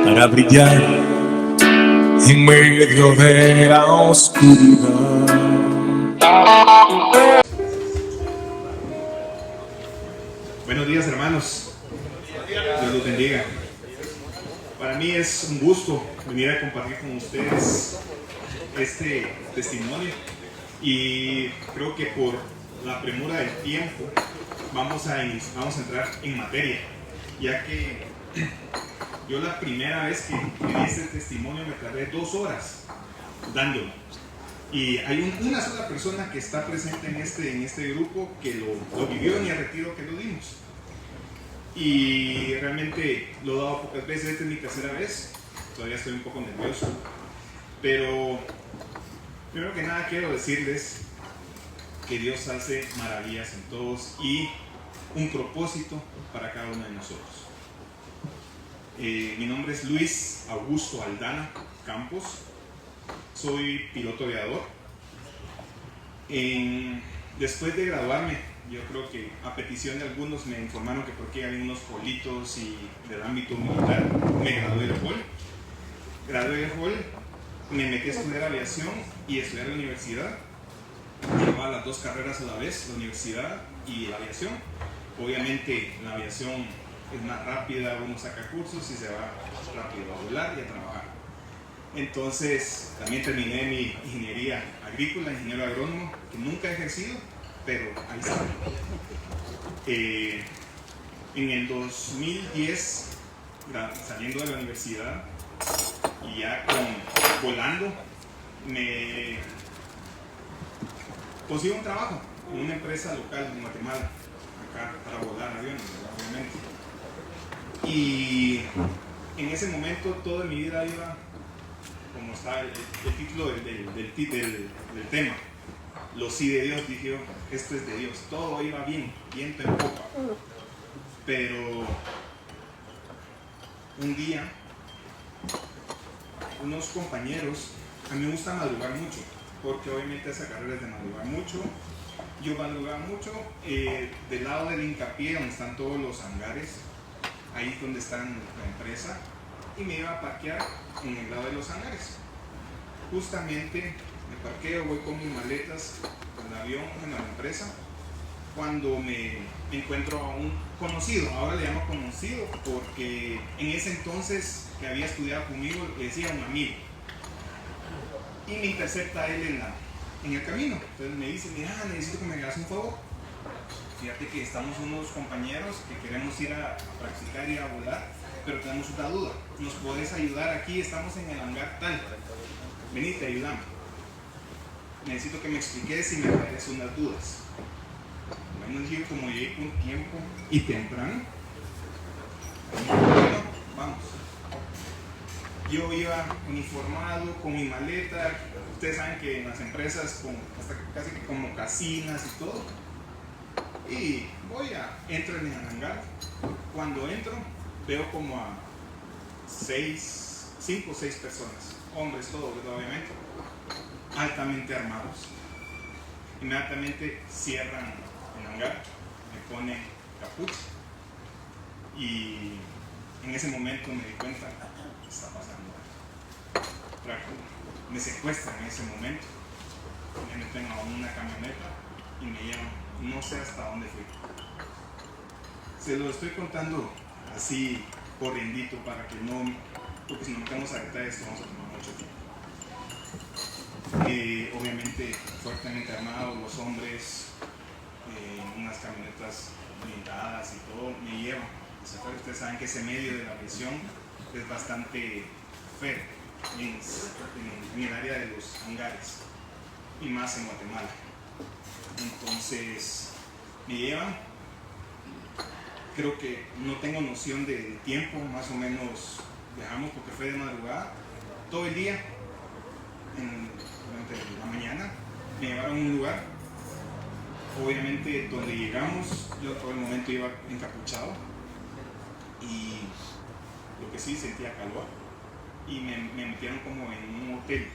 para brillar en medio de la oscuridad. Buenos días, hermanos. Dios los bendiga. Para mí es un gusto venir a compartir con ustedes este testimonio, y creo que por la premura del tiempo vamos a entrar en materia, ya que yo la primera vez que di este testimonio me tardé 2 horas dándolo, y hay una sola persona que está presente en este grupo que lo vivió en el retiro que lo dimos, y realmente lo he dado pocas veces. Esta es mi tercera vez, todavía estoy un poco nervioso, pero primero que nada quiero decirles que Dios hace maravillas en todos y un propósito para cada uno de nosotros. Mi nombre es Luis Augusto Aldana Campos, soy piloto aviador. Después de graduarme, yo creo que a petición de algunos me informaron que porque había unos politos y del ámbito militar, me gradué del hall, me metí a estudiar aviación y estudiar la universidad. Llevaba las 2 carreras a la vez, la universidad y la aviación. Obviamente la aviación es más rápida, uno saca cursos y se va rápido a volar y a trabajar. Entonces también terminé mi ingeniería agrícola, ingeniero agrónomo, que nunca he ejercido, pero ahí está. En el 2010, saliendo de la universidad y ya volando, me consigo un trabajo en una empresa local en Guatemala, acá para volar aviones, obviamente. Y en ese momento toda mi vida iba, como está el título del tema, lo sí de Dios. Dije yo, esto es de Dios, todo iba bien, viento en popa. Pero un día, unos compañeros, a mí me gusta madrugar mucho, porque obviamente esa carrera es de madrugar mucho. Yo madrugaba mucho del lado del hincapié, donde están todos los hangares, ahí donde está la empresa, y me iba a parquear en el lado de los hangares. Justamente me parqueo, voy con mis maletas, con el avión, en la empresa, cuando me encuentro a un conocido. Ahora le llamo conocido porque en ese entonces que había estudiado conmigo le decía un amigo, y me intercepta él en el camino. Entonces me dice, mira, necesito que me hagas un favor. Fíjate que estamos unos compañeros que queremos ir a practicar y a volar, pero tenemos una duda. ¿Nos podés ayudar aquí? Estamos en el hangar tal. Vení, te ayudamos. Necesito que me expliques y me aclares unas dudas. Bueno, yo como llegué con tiempo y temprano, bueno, vamos. Yo iba uniformado con mi maleta. Ustedes saben que en las empresas hasta casi que como casinas y todo. Y entro en el hangar. Cuando entro, veo como a 5 o 6 personas, hombres todos, obviamente, altamente armados. Inmediatamente cierran el hangar, me ponen capucha, y en ese momento me di cuenta que está pasando. Me secuestran en ese momento, me meten a una camioneta y me llevan, no sé hasta dónde fui. Se lo estoy contando así corriendito para que no, porque si nos metemos a detalles vamos a tomar mucho tiempo. Obviamente fuertemente armados los hombres, en unas camionetas blindadas y todo, me llevan. Ustedes saben que ese medio de la aviación es bastante feo en el área de los hangares, y más en Guatemala. Entonces me llevan, creo que no tengo noción del tiempo, más o menos viajamos porque fue de madrugada, todo el día, durante la mañana, me llevaron a un lugar, obviamente donde llegamos, yo todo el momento iba encapuchado, y lo que sí sentía calor, y me metieron como en un hotel,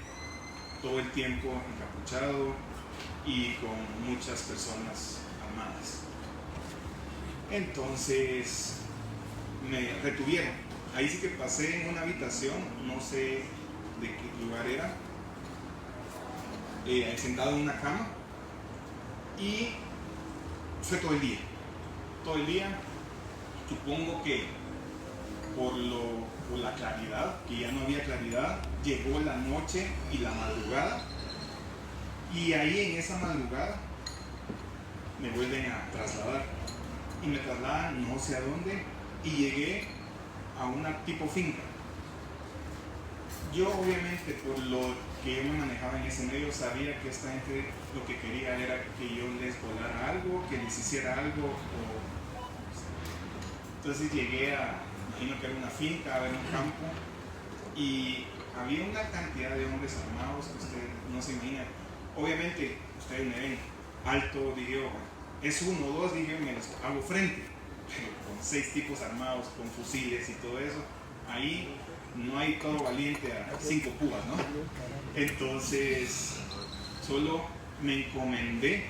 todo el tiempo encapuchado y con muchas personas armadas. Entonces me retuvieron ahí sí que pasé en una habitación, no sé de qué lugar era, sentado en una cama, y fue todo el día, supongo que por la claridad, que ya no había claridad, llegó la noche y la madrugada, y ahí en esa madrugada me vuelven a trasladar, y me trasladan no sé a dónde, y llegué a una tipo finca. Yo obviamente, por lo que yo me manejaba en ese medio, sabía que esta gente lo que quería era que yo les volara algo, que les hiciera algo. Entonces llegué imagino que era una finca, a ver un campo, y había una cantidad de hombres armados que ustedes no se imaginan. Obviamente, ustedes me ven alto, dije, es 1 o 2, dije, me les hago frente, pero con 6 tipos armados, con fusiles y todo eso, ahí no hay todo valiente a 5 púas, ¿no? Entonces, solo me encomendé,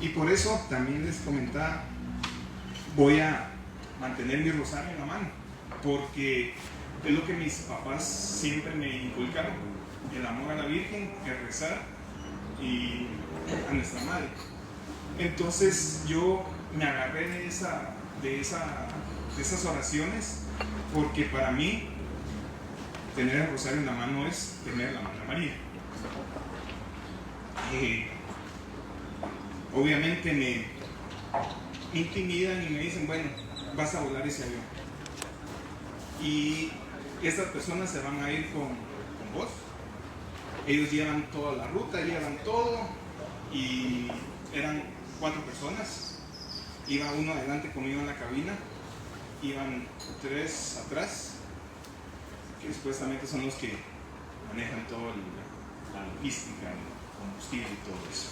y por eso también les comentaba, voy a mantener mi rosario en la mano, porque es lo que mis papás siempre me inculcaron, el amor a la Virgen, el rezar y a nuestra madre. Entonces yo me agarré de esas oraciones, porque para mí tener el rosario en la mano es tener la Madre María. Obviamente me intimidan y me dicen, bueno, vas a volar ese avión, y estas personas se van a ir con vos. Ellos llevan toda la ruta, llevan todo, y eran 4 personas. Iba uno adelante conmigo en la cabina, iban 3 atrás, que supuestamente son los que manejan toda la logística, el combustible y todo eso.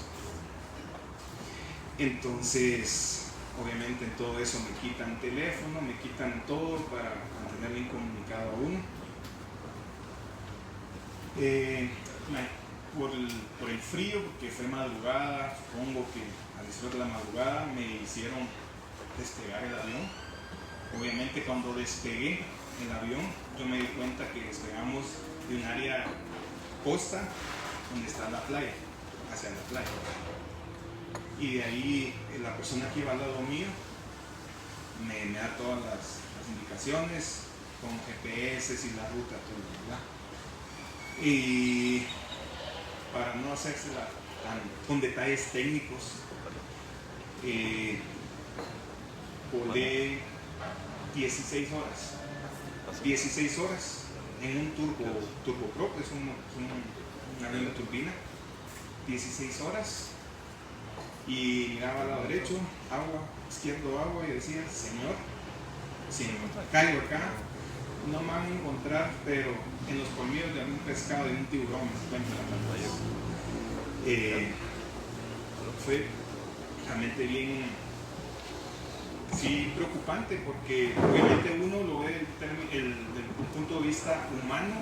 Entonces, obviamente en todo eso me quitan teléfono, me quitan todo para mantenerme incomunicado a uno. Por el frío, porque fue madrugada, supongo que al después de la madrugada me hicieron despegar el avión. Obviamente cuando despegué el avión, yo me di cuenta que despegamos de un área costa donde está la playa, hacia la playa. Y de ahí la persona que iba al lado mío me da todas las indicaciones con GPS y la ruta, todo, ¿verdad? Y para no hacerse con detalles técnicos, volé 16 horas en un turboprop, es un avión de turbina, 16 horas, y miraba al lado derecho, agua, izquierdo agua, y decía, Señor, si me caigo acá, no me van a encontrar, pero en los colmillos de algún pescado, de un tiburón, me encuentro la pantalla. Fue realmente bien, sí, preocupante, porque obviamente uno lo ve desde el punto de vista humano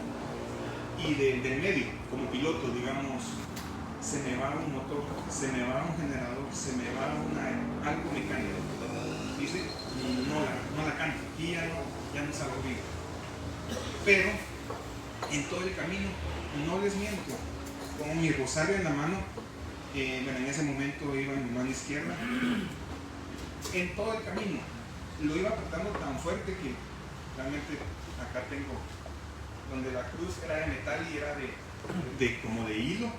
y del medio, como piloto, digamos, se me va un motor, se me va un generador, se me va algo mecánico, dice, no la canto, aquí ya no salgo bien. Pero en todo el camino, no les miento, con mi rosario en la mano, bueno, en ese momento iba en mi mano izquierda, en todo el camino lo iba apretando tan fuerte que realmente acá tengo, donde la cruz era de metal y era como de hilo,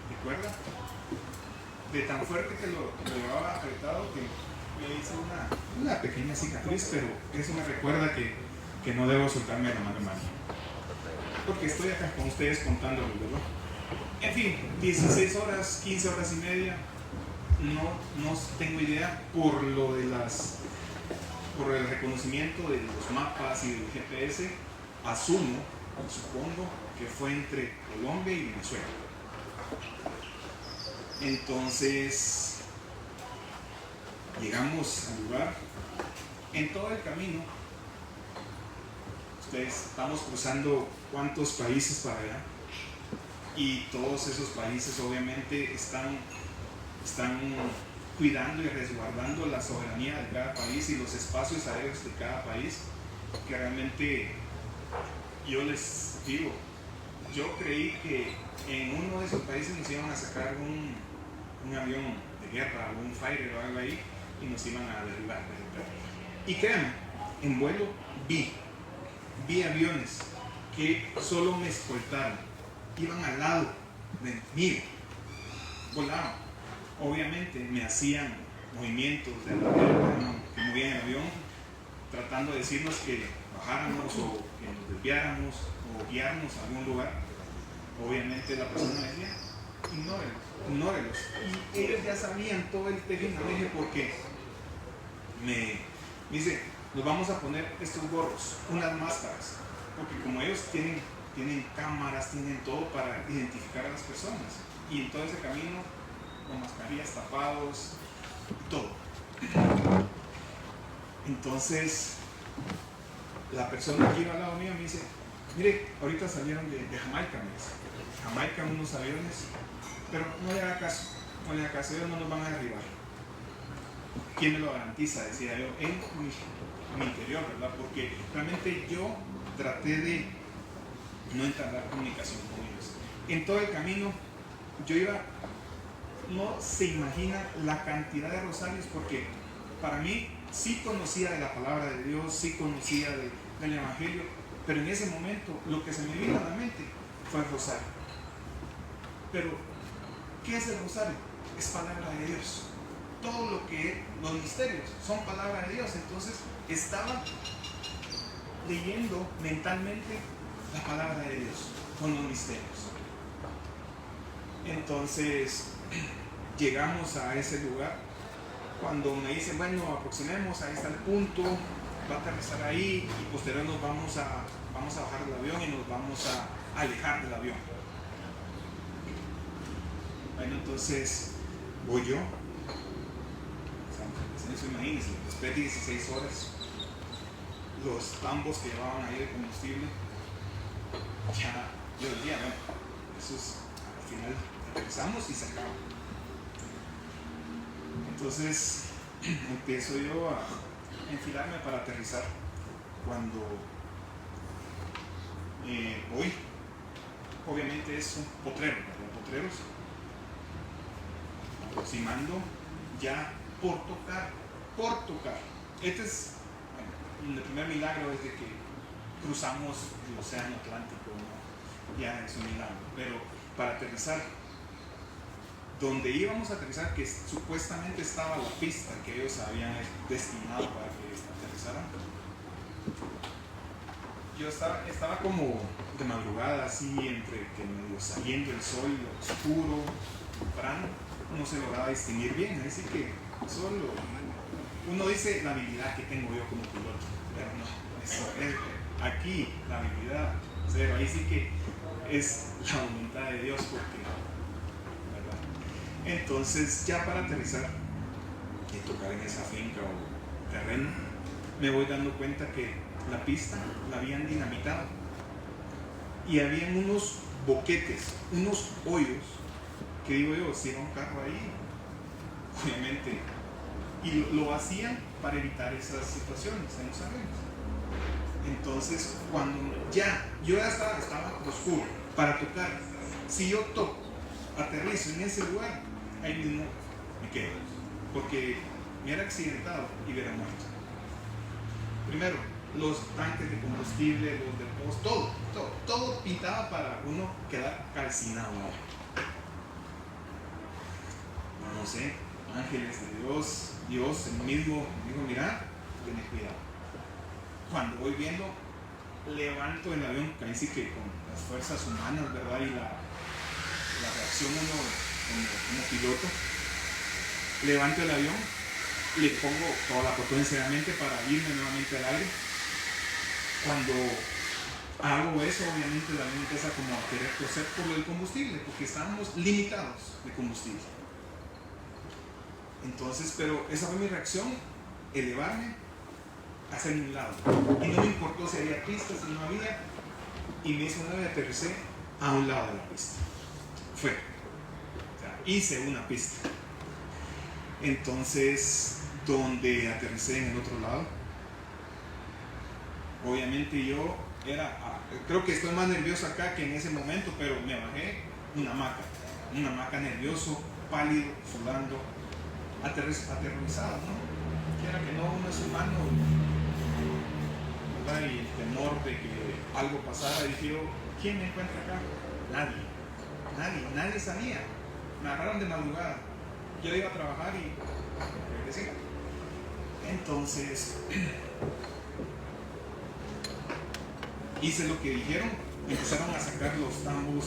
¿recuerda? De tan fuerte que lo llevaba apretado que me hice una pequeña cicatriz, pero eso me recuerda que no debo soltarme la mano, porque estoy acá con ustedes contándolo, ¿verdad? En fin, 16 horas, 15 horas y media, no tengo idea por el reconocimiento de los mapas y del GPS, supongo que fue entre Colombia y Venezuela. Entonces, llegamos al lugar, en todo el camino, estamos cruzando cuántos países para allá, y todos esos países obviamente están cuidando y resguardando la soberanía de cada país y los espacios aéreos de cada país. que realmente yo les digo, yo creí que en uno de esos países nos iban a sacar un avión de guerra, un fighter o algo ahí, y nos iban a derribar. Y créanme, en vuelo vi aviones que solo me escoltaron, iban al lado de mí, volaban. Obviamente me hacían movimientos de avión, que movían el avión, tratando de decirnos que bajáramos o que nos desviáramos o guiarnos a algún lugar. Obviamente la persona me decía, ignórelos. Y ellos ya sabían todo el teje y maneje, porque me dice, nos vamos a poner estos gorros, unas máscaras, porque como ellos tienen cámaras, tienen todo para identificar a las personas, y en todo ese camino con mascarillas, tapados, todo. Entonces la persona que iba al lado mío me dice, mire, ahorita salieron de Jamaica, me dice. Jamaica, unos aviones, pero no le haga caso, ellos no nos van a derribar. ¿Quién me lo garantiza? Decía yo, en mi interior, ¿verdad? Porque realmente yo traté de no entablar comunicación con ellos. En todo el camino yo iba, no se imagina la cantidad de rosarios, porque para mí sí conocía de la palabra de Dios, sí conocía del Evangelio, pero en ese momento lo que se me vino a la mente fue el rosario. Pero, ¿qué es el rosario? Es palabra de Dios. Todo lo que los misterios son palabra de Dios. Entonces estaba leyendo mentalmente la palabra de Dios con los misterios. Entonces llegamos a ese lugar. Cuando me dicen, bueno, aproximemos, ahí está el punto, va a aterrizar ahí, y posterior nos vamos a bajar del avión y nos vamos a alejar del avión. Bueno, entonces voy yo. Imagínense, después de 16 horas, los tambos que llevaban ahí de combustible, ya yo decía, bueno, eso es, al final aterrizamos y se acaba. Entonces empiezo yo a enfilarme para aterrizar. Cuando voy, obviamente es un potrero, ¿verdad? Potreros, aproximando ya por tocar. Este es, bueno, el primer milagro desde que cruzamos el océano Atlántico, ¿no? Ya es un milagro. Pero para aterrizar, donde íbamos a aterrizar, que supuestamente estaba la pista que ellos habían destinado para que aterrizaran, yo estaba como de madrugada, así, entre que medio saliendo el sol, oscuro, temprano, no se lograba distinguir bien, así que solo uno dice la habilidad que tengo yo como piloto, pero no, eso es aquí la habilidad cero, ahí sí que es la voluntad de Dios, porque, ¿verdad? Entonces ya para aterrizar y tocar en esa finca o terreno, me voy dando cuenta que la pista la habían dinamitado y habían unos boquetes, unos hoyos, que digo yo, si era un carro ahí, obviamente, y lo hacían para evitar esas situaciones en los aviones. Entonces, cuando yo ya estaba oscuro para tocar, si yo toco, aterrizo en ese lugar, ahí mismo me quedo, porque me hubiera accidentado y hubiera muerto. Primero, los tanques de combustible, los depósitos, todo pintaba para uno quedar calcinado. No sé, ángeles de Dios el mismo me dijo, mira, ten cuidado. Cuando voy viendo, levanto el avión, ahí sí que con las fuerzas humanas, ¿verdad? Y la reacción uno como piloto, levanto el avión, le pongo toda la potencia de la mente para irme nuevamente al aire. Cuando hago eso, obviamente el avión empieza como a querer toser por lo del combustible, porque estábamos limitados de combustible. Entonces, pero esa fue mi reacción, elevarme, hacia un lado. Y no me importó si había pistas, si no había, y me hice una vez, aterricé a un lado de la pista. O sea, hice una pista. Entonces, donde aterricé en el otro lado, Obviamente yo creo que estoy más nervioso acá que en ese momento, pero me bajé una hamaca nervioso, pálido, sudando, aterrorizado, ¿no? Quiera que no, uno es humano, ¿verdad? Y el temor de que algo pasara, dije yo, ¿quién me encuentra acá? Nadie sabía. Me agarraron de madrugada. Yo iba a trabajar y regresé. Entonces, hice lo que dijeron, empezaron a sacar los tambos,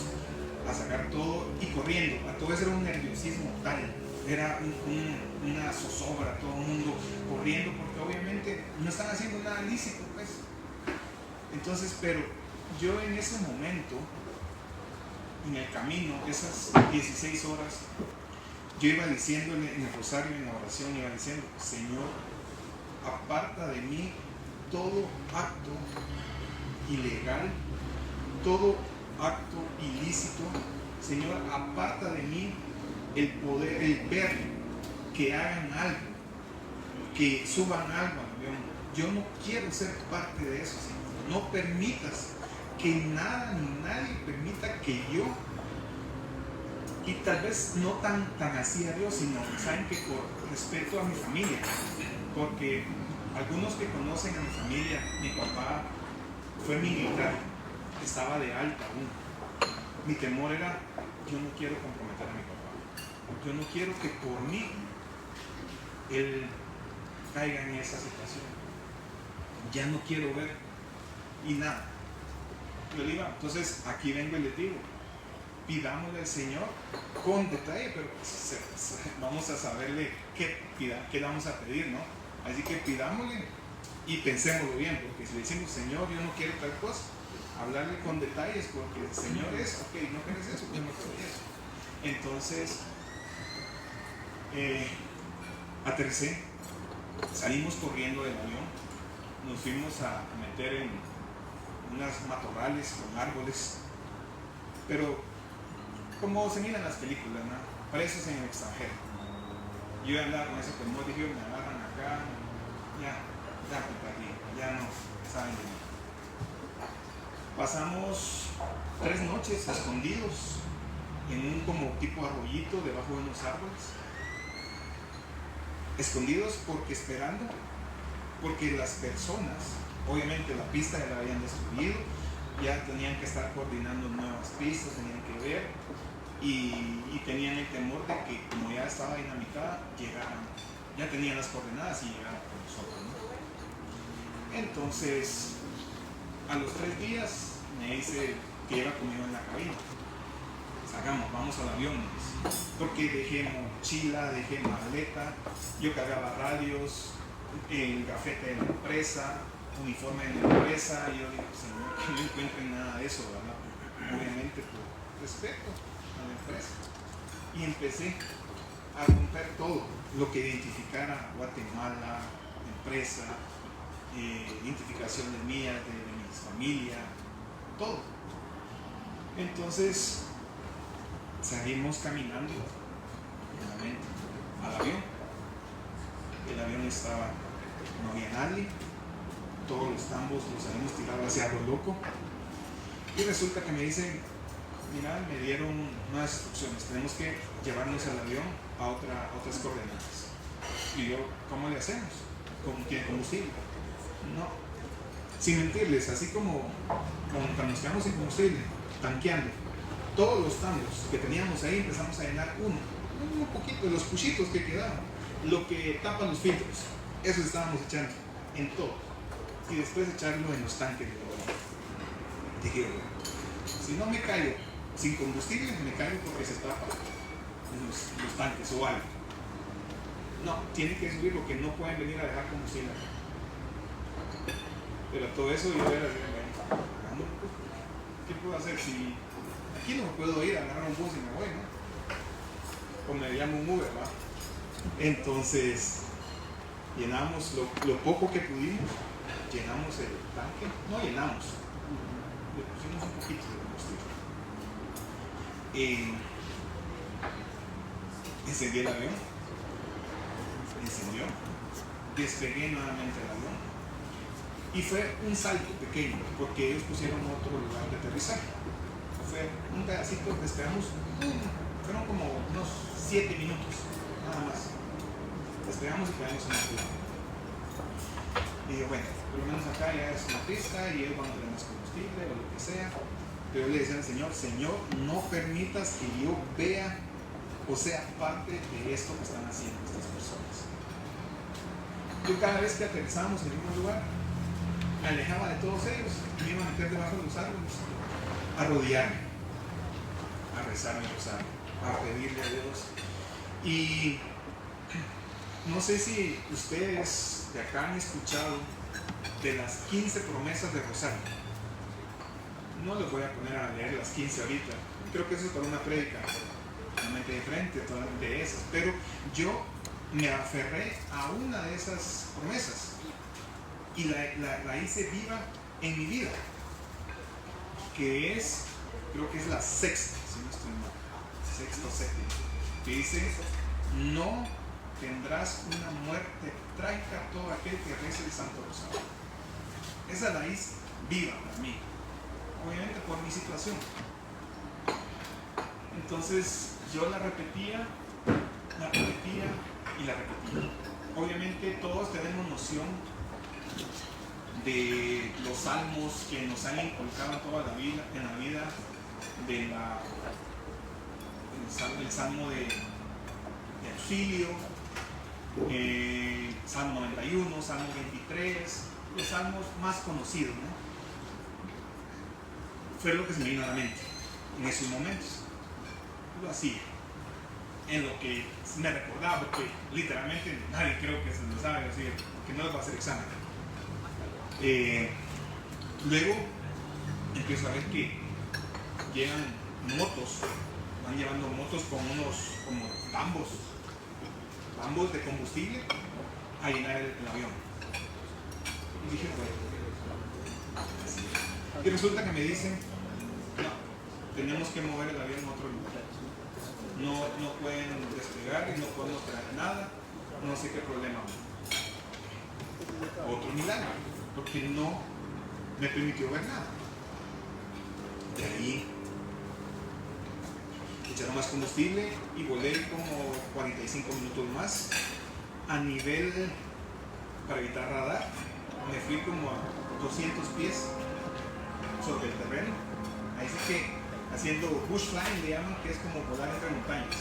a sacar todo y corriendo. A todo eso era un nerviosismo tal, era una zozobra, todo el mundo corriendo, porque obviamente no están haciendo nada lícito, pues. Entonces, pero yo en ese momento, en el camino, esas 16 horas, yo iba diciendo en el rosario, en la oración, iba diciendo, Señor, aparta de mí todo acto ilegal, todo acto ilícito. Señor, aparta de mí el poder, el ver que hagan algo, que suban algo al avión. Yo no quiero ser parte de eso, Señor. No permitas que nada ni nadie permita que yo, y tal vez no tan así a Dios, sino saben que por respeto a mi familia, porque algunos que conocen a mi familia, mi papá fue militar, estaba de alta aún. Mi temor era, yo no quiero comprometer a mi papá, yo no quiero que por mí él caiga en esa situación, ya no quiero ver, y nada. Yo le digo, entonces aquí vengo y les digo, pidámosle al Señor con detalle, pero vamos a saberle qué le vamos a pedir, ¿no? Así que pidámosle y pensémoslo bien, porque si le decimos, Señor, yo no quiero tal cosa, hablarle con detalles, porque el Señor es, ok, no quieres eso, yo no quiero eso. Entonces, aterricé, salimos corriendo del avión, nos fuimos a meter en unas matorrales con árboles, pero como se miran las películas, ¿no? Presos en el extranjero. Yo iba a andar con ese temor, dije, me agarran acá, ya no saben de mí. Pasamos 3 noches escondidos en un como tipo arroyito debajo de unos árboles, escondidos porque esperando, porque las personas, obviamente la pista ya la habían destruido, ya tenían que estar coordinando nuevas pistas, tenían que ver y tenían el temor de que como ya estaba dinamitada, llegaran, ya tenían las coordenadas y llegaran con nosotros, ¿no? Entonces, a los 3 días me dice que iba conmigo en la cabina. Salgamos, vamos al avión, porque dejé mochila, dejé maleta, yo cargaba radios, el gafete de la empresa, uniforme de la empresa, y yo digo, Señor, que no encuentren nada de eso, ¿verdad? Obviamente por respeto a la empresa. Y empecé a romper todo lo que identificara Guatemala, empresa, identificaciones mías, de mi familia, todo. Entonces salimos caminando nuevamente al avión. El avión estaba, no había nadie, todos los tambos los habíamos tirado hacia lo loco, y resulta que me dicen, mira, me dieron unas instrucciones, tenemos que llevarnos al avión a otras coordenadas. Y yo, ¿cómo le hacemos? ¿Tiene combustible? No, sin mentirles, así como cuando nos quedamos sin combustible, tanqueando, todos los tambos que teníamos ahí empezamos a llenar un poquito de los puchitos que quedaban, lo que tapa los filtros, eso estábamos echando en todo, y después echarlo en los tanques de agua. Dije, si no me caigo sin combustible, me caigo porque se tapa los tanques o algo. No, tienen que subir porque no pueden venir a dejar combustible. Pero todo eso yo era así, bueno, ¿qué puedo hacer si aquí no me puedo ir a agarrar un bus y me voy, ¿no? O me llamo un Uber, ¿verdad? Entonces llenamos lo poco que pudimos, llenamos el tanque, no llenamos, le pusimos un poquito de combustible. Encendí el avión, encendió, despegué nuevamente el avión, Y fue un salto pequeño, porque ellos pusieron otro lugar de aterrizaje. Fue un pedacito, despegamos, fueron como unos 7 minutos, nada más. Despegamos y quedamos en la ciudad. Y digo, bueno, por lo menos acá ya es una pista y ellos van a tener más combustible o lo que sea. Pero yo le decía al Señor, Señor, no permitas que yo vea o sea parte de esto que están haciendo estas personas. Yo cada vez que aterrizábamos en el mismo lugar, me alejaba de todos ellos, me iba a meter debajo de los árboles, a rodearme, a rezar mi rosario, a pedirle a Dios. Y no sé si ustedes de acá han escuchado de las 15 promesas de rosario. No les voy a poner a leer las 15 ahorita, creo que eso es para una prédica totalmente diferente, totalmente de esas, pero yo me aferré a una de esas promesas y la hice viva en mi vida, que es, creo que es la sexta, si no estoy mal, sexta o séptima, que dice, no tendrás una muerte trágica a todo aquel que rece el Santo Rosario. Esa la hice viva para mí, obviamente por mi situación. Entonces yo la repetía y la repetía. Obviamente todos tenemos noción de los salmos que nos han inculcado toda la vida, en la vida de el salmo de auxilio, Salmo 91, Salmo 23, los salmos más conocidos, ¿no? Fue lo que se me vino a la mente en esos momentos. Lo hacía en lo que me recordaba, porque literalmente nadie creo que se lo sabe, así que no les va a hacer examen. Luego empiezo a ver que llegan motos, van llevando motos con unos como tambos de combustible a llenar el avión. Y dije, bueno, así. Y resulta que me dicen, no, tenemos que mover el avión a otro lugar. No pueden despegar y no podemos traer nada, no sé qué problema. Otro milagro, porque no me permitió ver nada. De ahí echaron más combustible y volé como 45 minutos más a nivel para evitar radar. Me fui como a 200 pies sobre el terreno. Ahí sí que haciendo bush flying, le llaman, que es como volar entre montañas.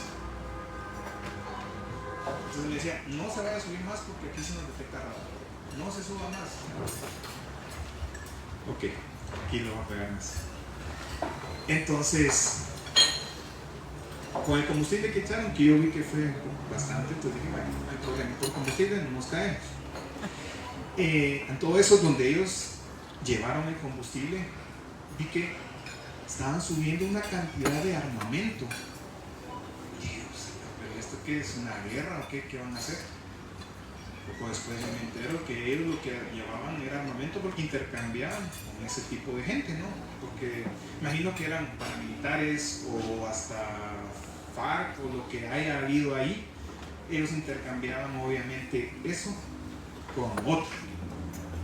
Entonces me decía, no se vaya a subir más porque aquí se nos detecta radar. No se suba más. Ok, aquí lo voy a pegar más. Entonces, con el combustible que echaron, que yo vi que fue bastante, entonces dije, bueno, no hay problema, por combustible no nos caemos. En todo eso, donde ellos llevaron el combustible, vi que estaban subiendo una cantidad de armamento. Dios, pero ¿esto qué es? ¿Una guerra o qué van a hacer? Poco después me entero que ellos lo que llevaban era armamento porque intercambiaban con ese tipo de gente, ¿no? Porque imagino que eran paramilitares o hasta FARC o lo que haya habido ahí. Ellos intercambiaban obviamente eso con otro.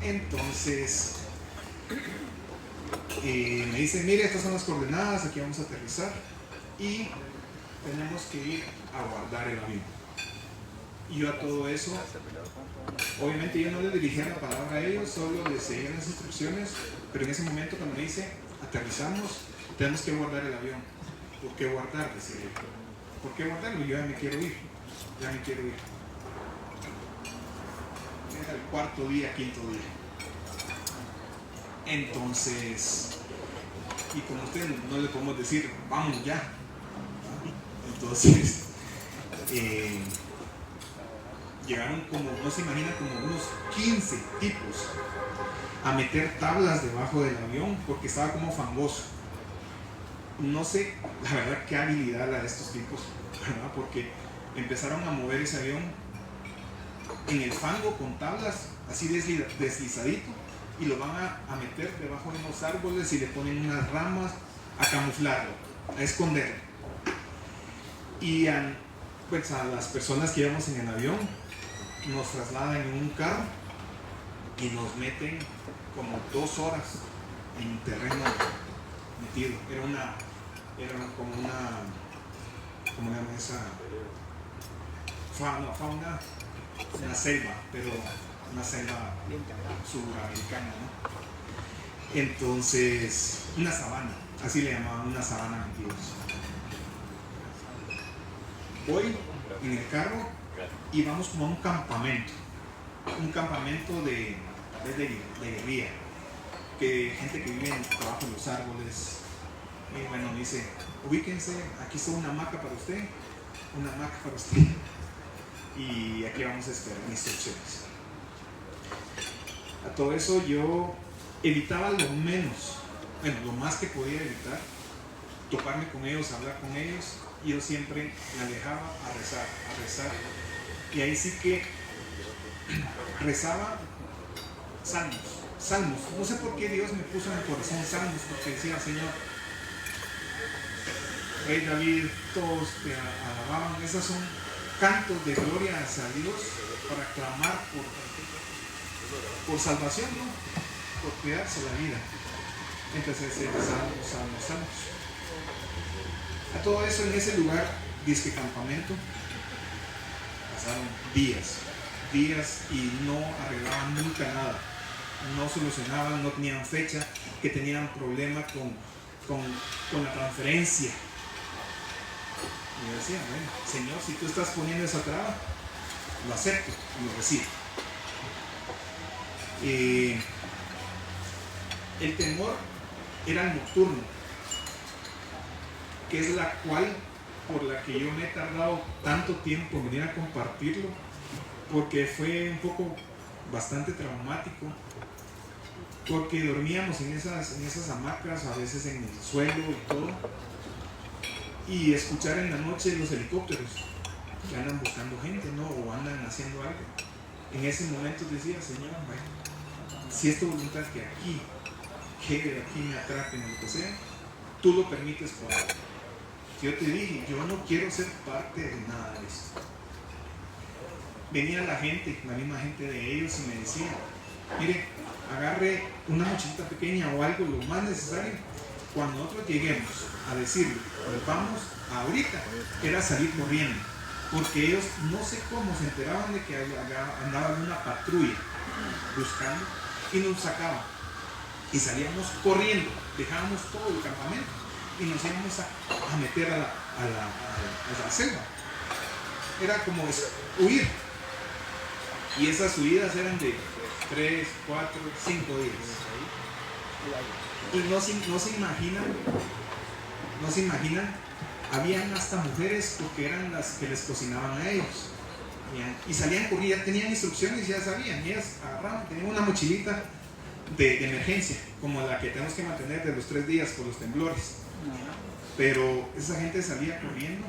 Entonces me dicen, mire, estas son las coordenadas, aquí vamos a aterrizar y tenemos que ir a guardar el avión. Y yo a todo eso, obviamente yo no les dirigía la palabra a ellos, solo les seguía las instrucciones, pero en ese momento cuando me dice, aterrizamos, tenemos que guardar el avión. ¿Por qué guardar? Decía yo. ¿Por qué guardarlo? Yo ya me quiero ir, Era el cuarto día, quinto día. Entonces, y como ustedes no le podemos decir, vamos ya. Entonces, llegaron como, no se imagina, como unos 15 tipos a meter tablas debajo del avión porque estaba como fangoso. No sé, la verdad, qué habilidad la de estos tipos, ¿verdad? Porque empezaron a mover ese avión en el fango con tablas, así deslizadito, y lo van a meter debajo de unos árboles y le ponen unas ramas a camuflarlo, a esconderlo. Y pues a las personas que íbamos en el avión nos trasladan en un carro y nos meten como 2 horas en terreno metido. Era como ¿cómo se llama esa? Una selva, pero una selva suramericana, ¿no? Entonces, una sabana, así le llamaban, una sabana metidos. Voy en el carro y vamos como a un campamento de guerrilla, que gente que vive debajo de los árboles. Y bueno, me dice, ubíquense, aquí está una hamaca para usted, y aquí vamos a esperar instrucciones. A todo eso yo evitaba lo más que podía evitar, toparme con ellos, hablar con ellos, y yo siempre me alejaba a rezar, y ahí sí que rezaba salmos. No sé por qué Dios me puso en el corazón salmos, porque decía, Señor, Rey David, todos te alababan. Esos son cantos de gloria a Dios para clamar por salvación, ¿no? Por cuidarse la vida. Entonces, salmos. A todo eso, en ese lugar, disque campamento, pasaron días y no arreglaban nunca nada, no solucionaban, no tenían fecha, que tenían problema con la transferencia. Y yo decía, bueno, Señor, si tú estás poniendo esa traba, lo acepto y lo recibo. El temor era el nocturno, que es por la que yo me he tardado tanto tiempo en venir a compartirlo, porque fue un poco bastante traumático, porque dormíamos en esas hamacas, a veces en el suelo y todo, y escuchar en la noche los helicópteros que andan buscando gente, ¿no? O andan haciendo algo. En ese momento decía, Señor, bueno, si es tu voluntad que aquí me atrapen o lo que sea, tú lo permites por algo. Yo te dije, yo no quiero ser parte de nada de eso. Venía la misma gente de ellos, y me decía, mire, agarre una mochilita pequeña o algo, lo más necesario. Cuando nosotros lleguemos a decirle, pues vamos ahorita, era salir corriendo, porque ellos no sé cómo se enteraban de que andaba una patrulla buscando y nos sacaban. Y salíamos corriendo, dejábamos todo el campamento y nos íbamos a meter a la selva. Era como huir. Y esas huidas eran de 3, 4, 5 días. Y no se imaginan, habían hasta mujeres, porque eran las que les cocinaban a ellos. Y salían corriendo, ya tenían instrucciones, ya sabían, ellas agarraban, tenían una mochilita de emergencia, como la que tenemos que mantener de los 3 días por los temblores. Pero esa gente salía corriendo,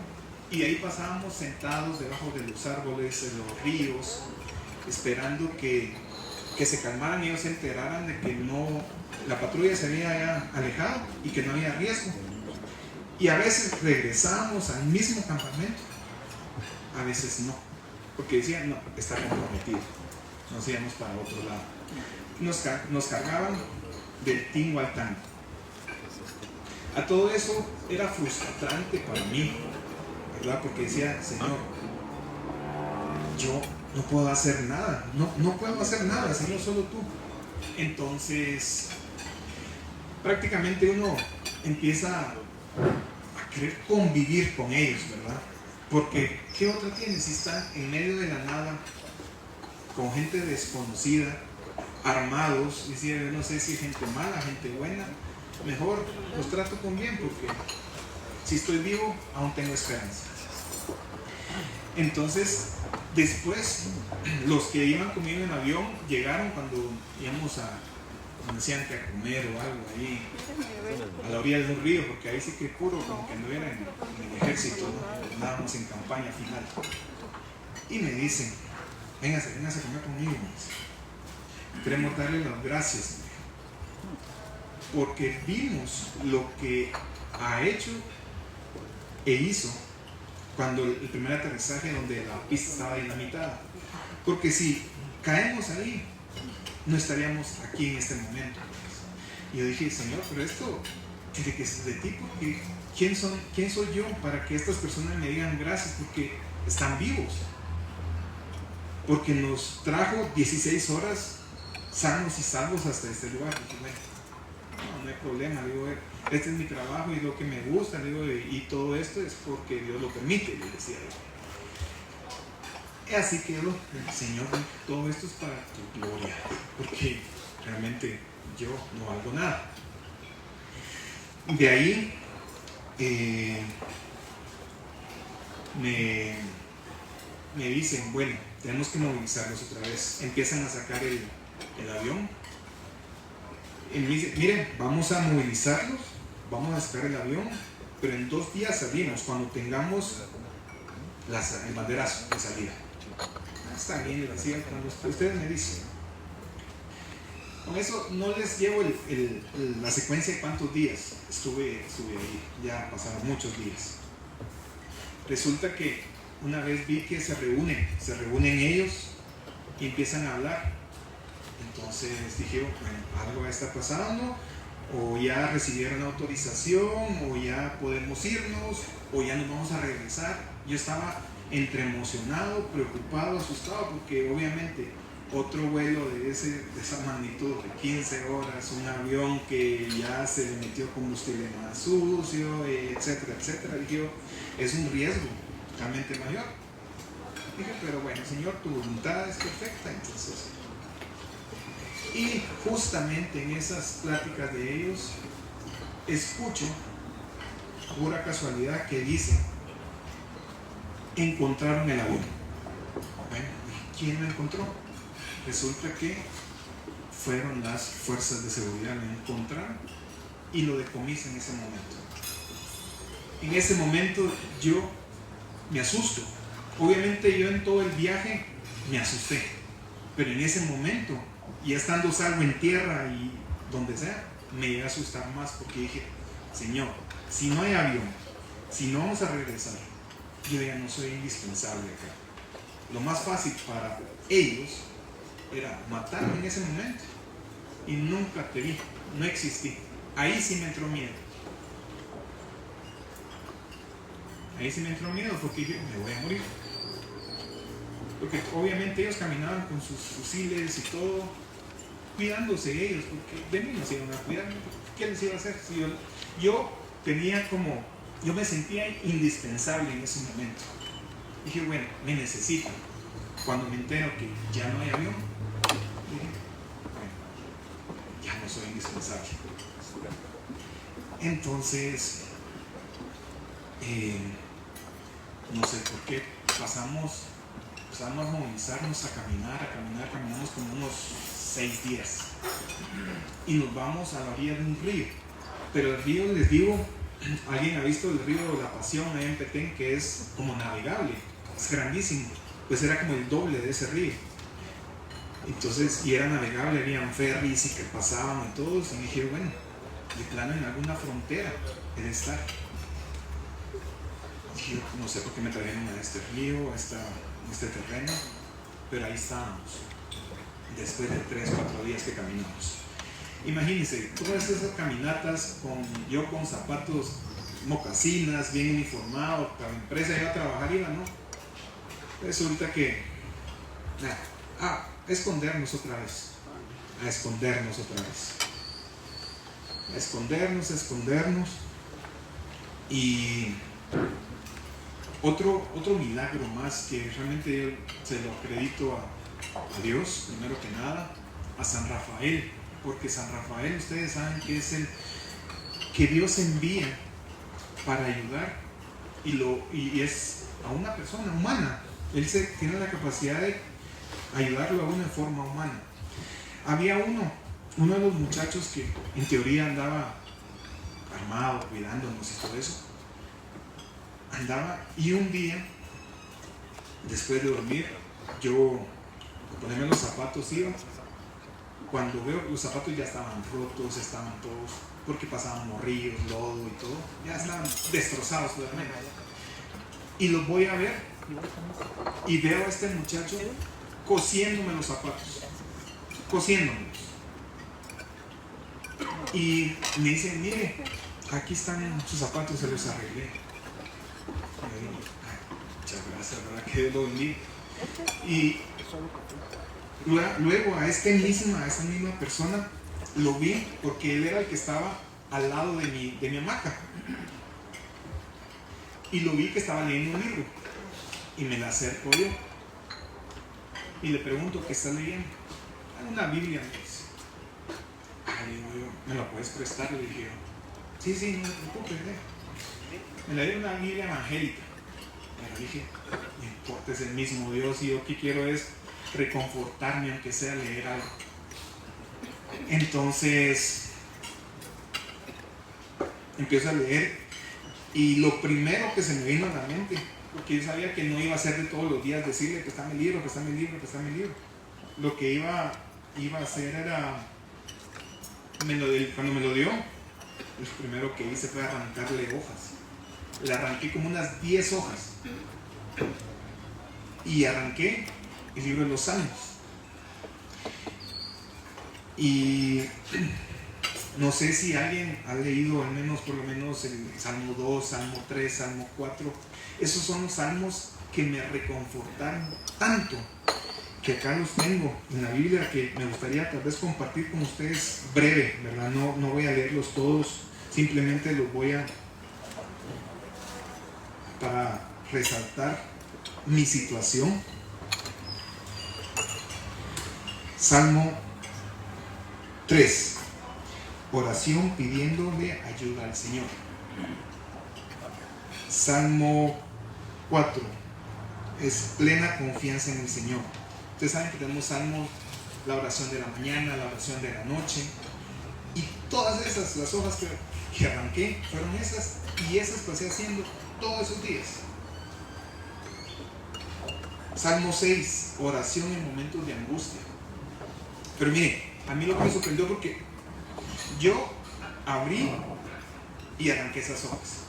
y ahí pasábamos sentados debajo de los árboles, de los ríos, esperando que se calmaran y ellos se enteraran de que la patrulla se había ya alejado y que no había riesgo. Y a veces regresábamos al mismo campamento, a veces no, porque decían, no, está comprometido, nos íbamos para otro lado. Nos cargaban del tingo al tango. A todo eso era frustrante para mí, ¿verdad? Porque decía, Señor, yo no puedo hacer nada, no puedo hacer nada, Señor, solo tú. Entonces, prácticamente uno empieza a querer convivir con ellos, ¿verdad? Porque, ¿qué otra tiene si están en medio de la nada, con gente desconocida, armados? Y decía, yo no sé si es gente mala, gente buena, mejor los trato con bien, porque si estoy vivo, aún tengo esperanza. Entonces, después, los que iban conmigo en avión llegaron cuando íbamos como decían, que a comer o algo ahí a la orilla de un río, porque ahí sí que puro como que anduviera en el ejército, ¿no? Andábamos en campaña final. Y me dicen, véngase a comer conmigo. Queremos darle las gracias, porque vimos lo que ha hecho e hizo cuando el primer aterrizaje, donde la pista estaba dinamitada. Porque si caemos ahí, no estaríamos aquí en este momento. Y yo dije, Señor, pero esto de que es de ti, porque ¿quién soy yo para que estas personas me digan gracias? Porque están vivos, porque nos trajo 16 horas sanos y salvos hasta este lugar. Y dije, bueno, no hay problema, digo, este es mi trabajo y lo que me gusta, digo, y todo esto es porque Dios lo permite, le decía yo. Y así quedó. Señor, todo esto es para tu gloria, porque realmente yo no valgo nada. De ahí me dicen, bueno, tenemos que movilizarlos otra vez. Empiezan a sacar el avión. Y me dicen, miren, vamos a movilizarlos, vamos a sacar el avión, pero en 2 días salimos cuando tengamos el banderazo de salida. Está bien, les decía, cuando ustedes me dicen. Con eso no les llevo la secuencia de cuántos días estuve ahí, ya pasaron muchos días. Resulta que una vez vi que se reúnen ellos y empiezan a hablar. Entonces dije, bueno, algo está pasando, o ya recibieron la autorización, o ya podemos irnos, o ya nos vamos a regresar. Yo estaba entre emocionado, preocupado, asustado, porque obviamente otro vuelo de esa magnitud, de 15 horas, un avión que ya se le metió combustible más sucio, etcétera, etcétera. Dije, es un riesgo realmente mayor. Dije, pero bueno, Señor, tu voluntad es perfecta, entonces. Y justamente en esas pláticas de ellos, escucho, pura casualidad, que dice, encontraron el avión. Bueno, ¿quién lo encontró? Resulta que fueron las fuerzas de seguridad, lo encontraron y lo decomisan en ese momento. En ese momento yo me asusto. Obviamente yo en todo el viaje me asusté, pero en ese momento, y estando salvo en tierra y donde sea, me llegué a asustar más, porque dije, Señor, si no hay avión, si no vamos a regresar, yo ya no soy indispensable acá. Lo más fácil para ellos era matarme en ese momento, y nunca te vi, no existí. Ahí sí me entró miedo. Ahí sí me entró miedo, porque dije, me voy a morir. Porque obviamente ellos caminaban con sus fusiles y todo, cuidándose ellos, porque de mí no se iban a cuidar. ¿Qué les iba a hacer? Si yo me sentía indispensable en ese momento. Dije, bueno, me necesitan. Cuando me entero que ya no hay avión, dije, bueno, ya no soy indispensable. Entonces, no sé por qué, pasamos a movilizarnos, a caminar, caminamos como unos 6 días. Y nos vamos a la orilla de un río. Pero el río, les digo, ¿alguien ha visto el río La Pasión ahí en Petén, que es como navegable? Es grandísimo. Pues era como el doble de ese río. Entonces, y era navegable, habían ferries y que pasaban y todos. Y dije, bueno, de plano en alguna frontera he de estar. Dije, no sé por qué me trajeron a este río, a este terreno, pero ahí estábamos, después de 3-4 días que caminamos. Imagínense, todas esas caminatas, yo con zapatos, mocasinas, bien uniformado, para la empresa iba a trabajar, ¿no? Resulta que, a escondernos otra vez, a escondernos, y otro milagro más que realmente yo se lo acredito a Dios, primero que nada, a San Rafael, porque San Rafael, ustedes saben que es el que Dios envía para ayudar, y es a una persona humana. Él tiene la capacidad de ayudarlo a uno de forma humana. Había uno de los muchachos que en teoría andaba armado, cuidándonos y todo eso. Andaba, y un día, después de dormir, yo a ponerme los zapatos iba. Cuando veo los zapatos ya estaban rotos, estaban todos, porque pasaban morrillos, lodo y todo, ya estaban destrozados totalmente. Y los voy a ver y veo a este muchacho cosiéndome los zapatos. cosiéndonos. Y me dice, mire, aquí están sus zapatos, se los arreglé. Y yo digo, muchas gracias, ¿verdad? Que Dios lo bendiga. Y luego a esa misma persona lo vi porque él era el que estaba al lado de mi hamaca. Y lo vi que estaba leyendo un libro. Y me la acerco yo. Y le pregunto, ¿qué está leyendo? Una Biblia, me dice. Digo yo, ¿me la puedes prestar? Le dije yo, sí, no te preocupes. Me la dio una Biblia evangélica. Pero dije, no importa, es el mismo Dios y yo que quiero es reconfortarme, aunque sea leer algo. Entonces empiezo a leer y lo primero que se me vino a la mente, porque yo sabía que no iba a ser de todos los días decirle que está mi libro, que está mi libro, que está mi libro. Lo que iba a hacer era, cuando me lo dio, lo primero que hice fue arrancarle hojas. Le arranqué como unas 10 hojas y arranqué el libro de los Salmos. Y no sé si alguien ha leído al menos por lo menos el Salmo 2, Salmo 3, Salmo 4. Esos son los salmos que me reconfortaron tanto que acá los tengo en la Biblia, que me gustaría tal vez compartir con ustedes breve, ¿verdad? No voy a leerlos todos, simplemente los voy a para resaltar mi situación. Salmo 3, oración pidiéndole ayuda al Señor. Salmo 4, es plena confianza en el Señor. Ustedes saben que tenemos salmos, la oración de la mañana, la oración de la noche, y todas esas, las hojas que arranqué fueron esas, y esas pasé haciendo todos esos días. Salmo 6, oración en momentos de angustia. Pero mire, a mí lo que me sorprendió, porque yo abrí y arranqué esas hojas.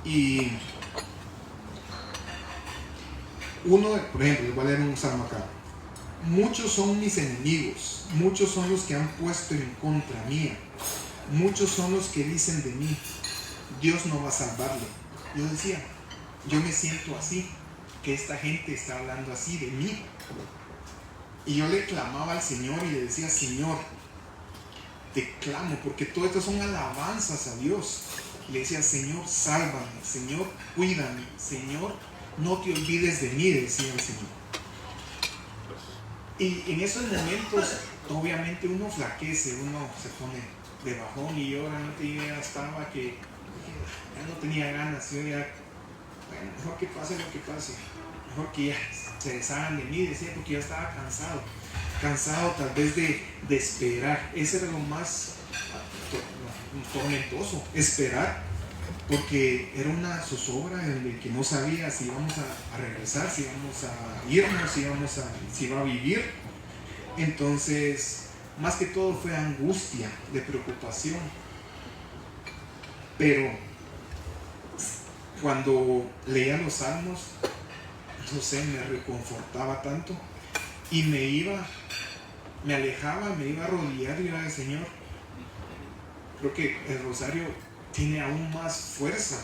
Y por ejemplo, les voy a leer un salmo acá. Muchos son mis enemigos, muchos son los que han puesto en contra mía, muchos son los que dicen de mí, Dios no va a salvarlo. Yo decía, yo me siento así, que esta gente está hablando así de mí. Y yo le clamaba al Señor y le decía, Señor, te clamo, porque todo esto son alabanzas a Dios. Le decía, Señor, sálvame, Señor, cuídame, Señor, no te olvides de mí, decía el Señor. Y en esos momentos, obviamente uno flaquece, uno se pone de bajón, y yo realmente ya estaba que ya no tenía ganas. Yo ya, bueno, mejor que pase lo que pase, mejor que ya se deshagan de mí, decía, porque ya estaba cansado tal vez de esperar. Ese era lo más tormentoso, esperar, porque era una zozobra en la que no sabía si íbamos a regresar, si íbamos a irnos, si iba a vivir. Entonces, más que todo fue angustia, de preocupación. Pero cuando leía los salmos, no sé, me reconfortaba tanto, y me alejaba, me iba a arrodillar y era, Señor, creo que el rosario tiene aún más fuerza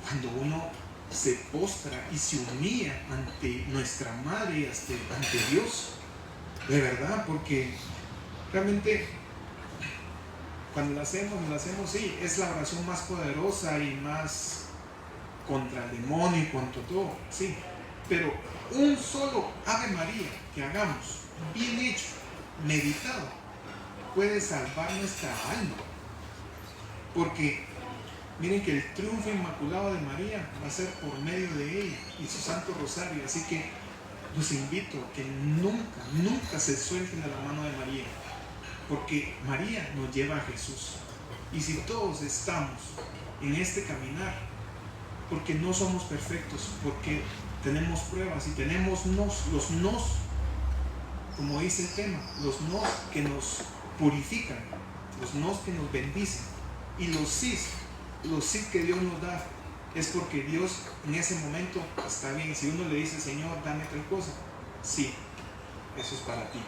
cuando uno se postra y se humilla ante nuestra madre y ante Dios, de verdad, porque realmente cuando lo hacemos, sí, es la oración más poderosa y más contra el demonio y contra todo, sí, pero un solo Ave María que hagamos, bien hecho, meditado, puede salvar nuestra alma. Porque miren que el triunfo inmaculado de María va a ser por medio de ella y su Santo Rosario. Así que los invito a que nunca se suelten de la mano de María, porque María nos lleva a Jesús. Y si todos estamos en este caminar, porque no somos perfectos, porque tenemos pruebas y tenemos los nos, como dice el tema, los nos que nos purifican, los nos que nos bendicen, y los sí que Dios nos da, es porque Dios en ese momento está bien. Si uno le dice, Señor, dame tal cosa, sí, eso es para ti.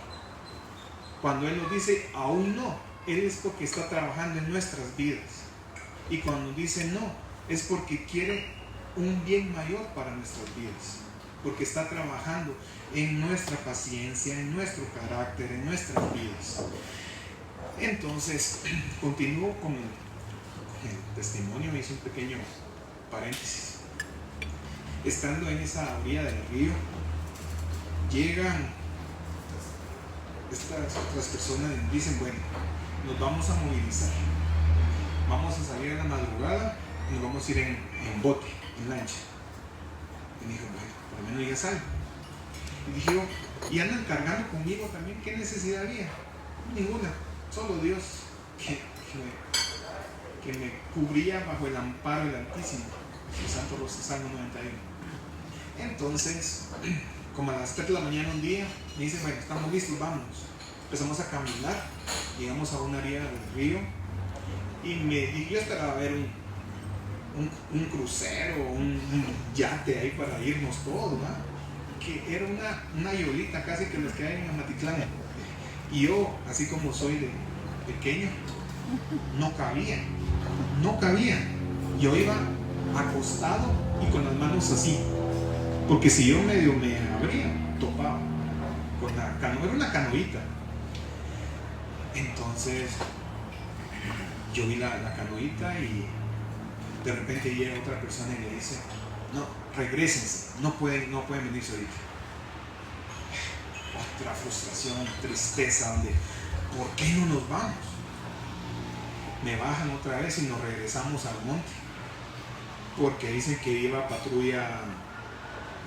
Cuando Él nos dice aún no, Él es porque está trabajando en nuestras vidas. Y cuando nos dice no, es porque quiere un bien mayor para nuestras vidas. Porque está trabajando en nuestra paciencia, en nuestro carácter, en nuestras vidas. Entonces, continúo con el testimonio. Hice un pequeño paréntesis. Estando en esa orilla del río, llegan estas otras personas y dicen, bueno, nos vamos a movilizar, vamos a salir a la madrugada y nos vamos a ir en bote, en lancha. Y me dijo, bueno, por lo menos ya salgo. Y dije yo, y andan cargando conmigo también, ¿qué necesidad había? Ninguna, solo Dios que me cubría bajo el amparo del Altísimo, el Santo Salmo 91. Entonces, como a las 3 de la mañana un día, me dicen, bueno, estamos listos, vámonos. Empezamos a caminar, llegamos a una orilla del río y yo esperaba ver un crucero, un yate ahí para irnos todos, ¿no? Que era una yolita casi que les que hay en Amatitlán. Y yo, así como soy de pequeño, no cabía. Yo iba acostado y con las manos así, porque si yo medio me abría, topaba con la canoa, era una canoita. Entonces yo vi la canoita y de repente llega otra persona y le dice, no, regrésense, no pueden venirse ahorita. Otra frustración, tristeza, donde, ¿por qué no nos vamos? Me bajan otra vez y nos regresamos al monte, porque dicen que iba patrulla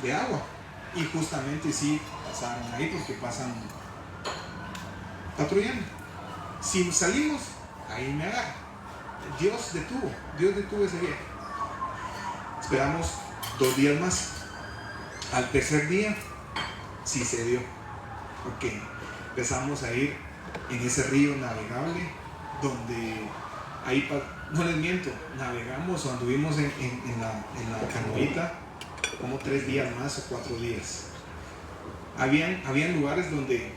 de agua, y justamente sí pasaron ahí porque pasan patrullando. Si salimos, ahí me agarra. Dios detuvo ese viaje. Esperamos 2 días más. Al tercer día sí se dio, porque empezamos a ir en ese río navegable, donde ahí, no les miento, navegamos o anduvimos en la canoita como 3 días más o 4 días. Habían lugares donde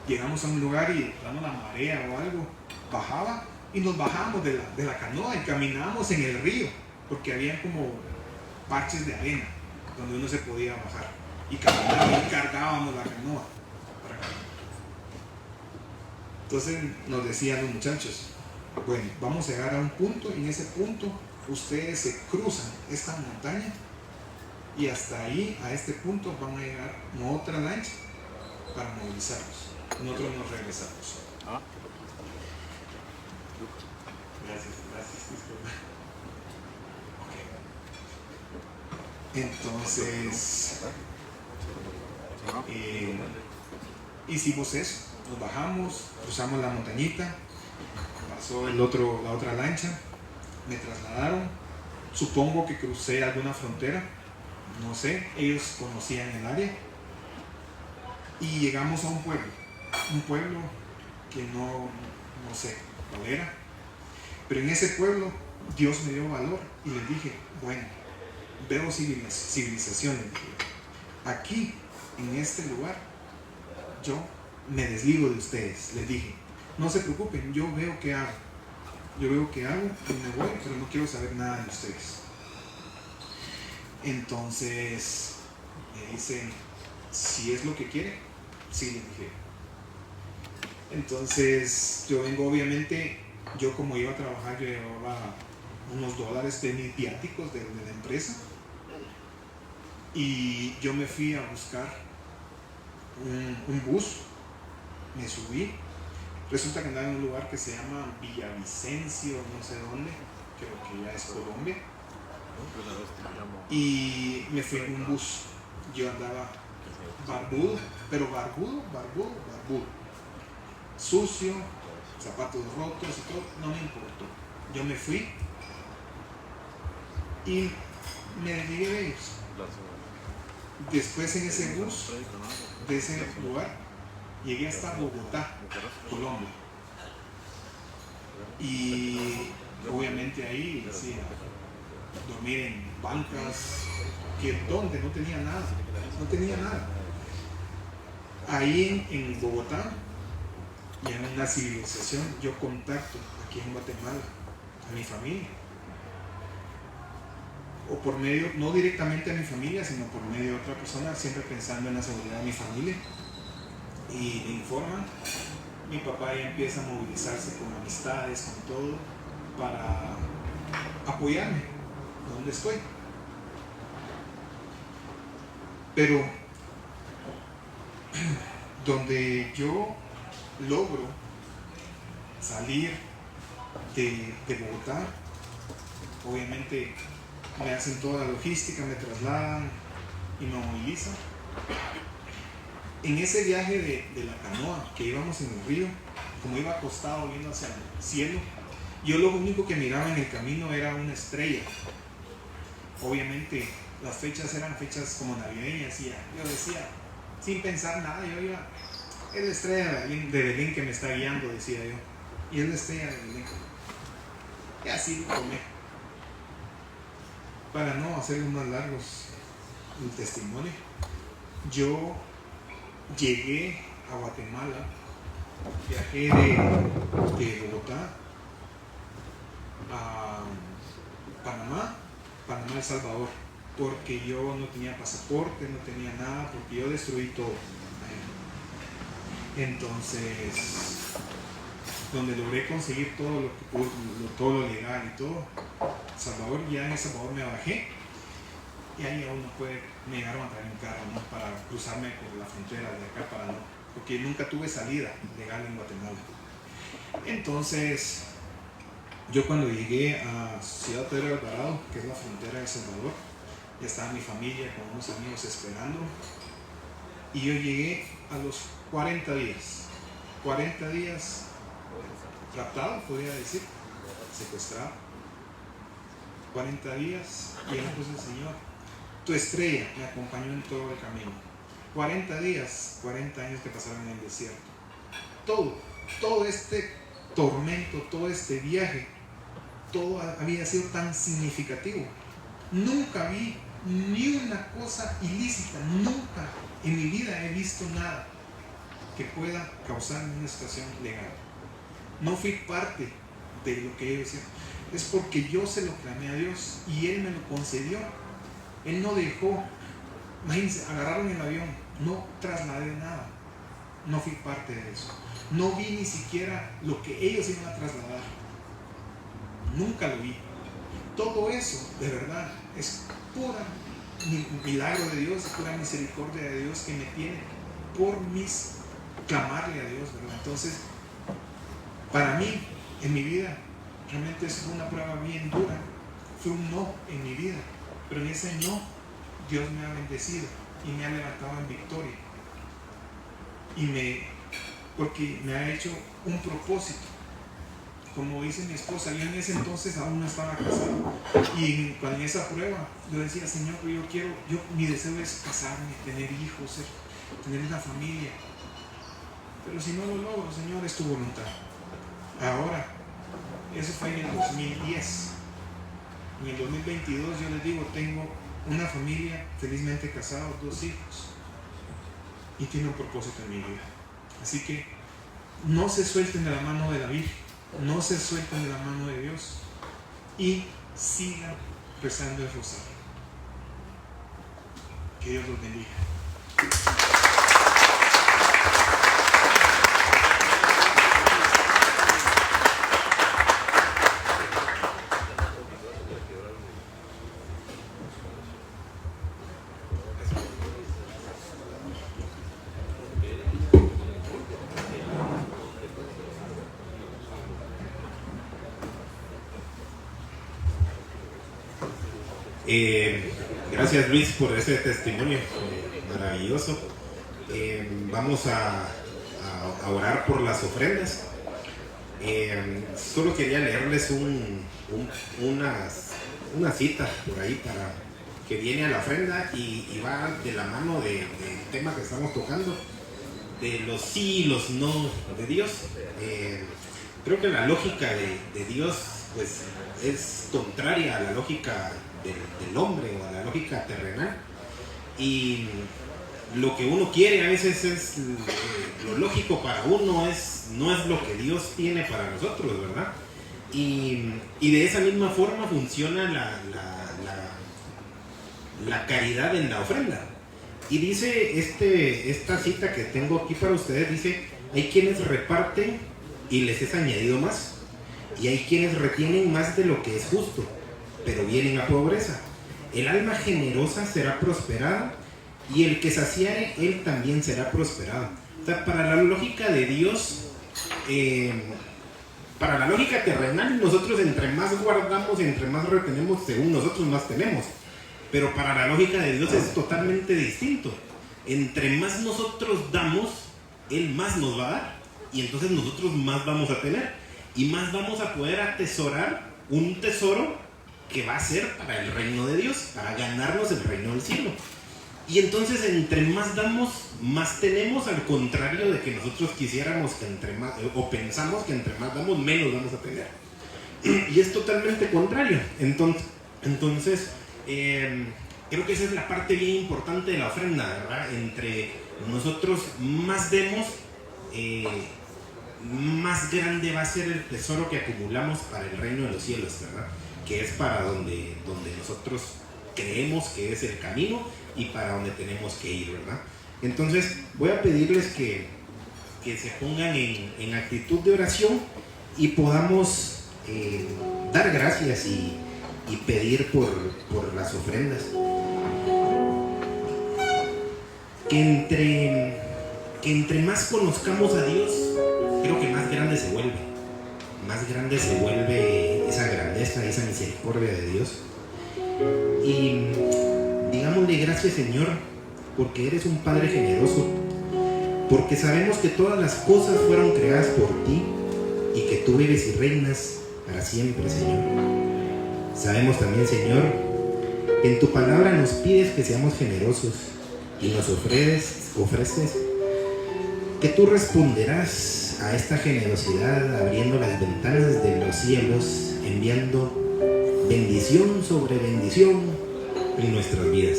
llegamos a un lugar y dando la marea o algo, bajaba y nos bajamos de la canoa y caminamos en el río, porque habían como parches de arena donde uno se podía bajar, y caminábamos y cargábamos la canoa para caminar. Entonces nos decían los muchachos, bueno, vamos a llegar a un punto, y en ese punto ustedes se cruzan esta montaña y hasta ahí, a este punto, van a llegar en otra lancha para movilizarnos. Nosotros nos regresamos. Gracias, disculpa. Okay. Entonces, hicimos eso, nos bajamos, cruzamos la montañita, pasó la otra lancha, me trasladaron, supongo que crucé alguna frontera, no sé, ellos conocían el área, y llegamos a un pueblo que no sé cuál era, pero en ese pueblo Dios me dio valor y les dije, bueno, veo civilizaciones, aquí en este lugar yo me desligo de ustedes. Les dije, no se preocupen, yo veo qué hago y me voy, pero no quiero saber nada de ustedes. Entonces me dicen, si es lo que quiere, sí, les dije. Entonces yo vengo, obviamente, yo como iba a trabajar, yo llevaba unos $, de mis viáticos de la empresa, y yo me fui a buscar un bus, me subí, resulta que andaba en un lugar que se llama Villavicencio, no sé dónde, creo que ya es Colombia, y me fui en un bus. Yo andaba barbudo, pero barbudo, sucio, zapatos rotos y todo, no me importó. Yo me fui y me desligué de ellos. Después, en ese bus de ese lugar, llegué hasta Bogotá, Colombia, y obviamente ahí sí, dormir en bancas, donde no tenía nada. Ahí en Bogotá y en una civilización yo contacto aquí en Guatemala a mi familia, o por medio, no directamente a mi familia, sino por medio de otra persona, siempre pensando en la seguridad de mi familia, y me informan. Mi papá ya empieza a movilizarse con amistades, con todo, para apoyarme donde estoy. Pero donde yo logro salir de Bogotá, obviamente me hacen toda la logística, me trasladan y me movilizan. En ese viaje de la canoa que íbamos en el río, como iba acostado viendo hacia el cielo, yo lo único que miraba en el camino era una estrella. Obviamente las fechas eran fechas como navideñas, y yo decía, sin pensar nada, yo iba, es la estrella de Belén que me está guiando, decía yo, y es la estrella de Belén. Y así lo tomé. Para no hacer más largos el testimonio, yo llegué a Guatemala, viajé de Bogotá a Panamá, El Salvador, porque yo no tenía pasaporte, no tenía nada, porque yo destruí todo. Entonces, donde logré conseguir todo lo que pude, todo lo legal y todo, Salvador, ya en El Salvador me bajé, y ahí aún no puede, me llegaron a traer un carro, ¿no?, para cruzarme por la frontera de acá para no, porque nunca tuve salida legal en Guatemala. Entonces, yo cuando llegué a Ciudad Pedro de Alvarado, que es la frontera de El Salvador, ya estaba mi familia con unos amigos esperando, y yo llegué a los 40 días raptado, podría decir, secuestrado. 40 días, y entonces el Señor, tu estrella me acompañó en todo el camino. 40 días, 40 años que pasaron en el desierto. Todo este tormento, todo este viaje, todo había sido tan significativo. Nunca vi ni una cosa ilícita, nunca en mi vida he visto nada que pueda causar una situación legal. No fui parte de lo que ellos hicieron. Es porque yo se lo clamé a Dios y Él me lo concedió. Él no dejó, imagínense, agarraron el avión, no trasladé nada, no fui parte de eso, no vi ni siquiera lo que ellos iban a trasladar, nunca lo vi. Todo eso, de verdad, es pura milagro de Dios, es pura misericordia de Dios que me tiene por clamarle a Dios, ¿verdad? Entonces, para mí, en mi vida, realmente es una prueba bien dura, fue un no en mi vida, pero en ese no, Dios me ha bendecido y me ha levantado en victoria, porque me ha hecho un propósito. Como dice mi esposa, yo en ese entonces aún no estaba casado, y en esa prueba yo decía, Señor, mi deseo es casarme, tener hijos, tener una familia, pero si no lo logro, Señor, es tu voluntad. Ahora, eso fue en el 2010. En el 2022 yo les digo, tengo una familia, felizmente casado, 2 hijos, y tiene un propósito en mi vida. Así que no se suelten de la mano de la Virgen, no se suelten de la mano de Dios, y sigan rezando el rosario. Que Dios los bendiga. Gracias, Luis, por ese testimonio maravilloso. Vamos a orar por las ofrendas. Solo quería leerles una cita por ahí para que viene a la ofrenda y va de la mano del tema que estamos tocando, de los sí y los no de Dios. Creo que la lógica de Dios pues es contraria a la lógica del hombre o a la lógica terrenal, y lo que uno quiere a veces es lo lógico para uno, no es lo que Dios tiene para nosotros, ¿verdad? Y de esa misma forma funciona la caridad en la ofrenda. Y dice esta cita que tengo aquí para ustedes, dice: hay quienes reparten y les es añadido más, y hay quienes retienen más de lo que es justo, pero vienen a pobreza. El alma generosa será prosperada, y el que saciare, él también será prosperado. O sea, para la lógica de Dios, para la lógica terrenal, nosotros entre más guardamos, entre más retenemos, según nosotros más tenemos. Pero para la lógica de Dios es totalmente distinto. Entre más nosotros damos, Él más nos va a dar. Y entonces nosotros más vamos a tener. Y más vamos a poder atesorar un tesoro que va a ser para el reino de Dios, para ganarnos el reino del cielo. Y entonces entre más damos, más tenemos, al contrario de que nosotros quisiéramos que entre más, o pensamos que entre más damos, menos vamos a tener. Y es totalmente contrario. Entonces creo que esa es la parte bien importante de la ofrenda, ¿verdad? Entre nosotros más demos, más grande va a ser el tesoro que acumulamos para el reino de los cielos, ¿verdad? Que es para donde nosotros creemos que es el camino y para donde tenemos que ir, ¿verdad? Entonces voy a pedirles que se pongan en actitud de oración y podamos dar gracias y pedir por las ofrendas. Que entre más conozcamos a Dios, creo que más grande se vuelve. Más grande se vuelve esa grandeza, esa misericordia de Dios. Y digámosle gracias, Señor, porque eres un Padre generoso, porque sabemos que todas las cosas fueron creadas por ti y que tú vives y reinas para siempre, Señor. Sabemos también, Señor, que en tu palabra nos pides que seamos generosos y nos ofreces que tú responderás a esta generosidad abriendo las ventanas de los cielos, enviando bendición sobre bendición en nuestras vidas.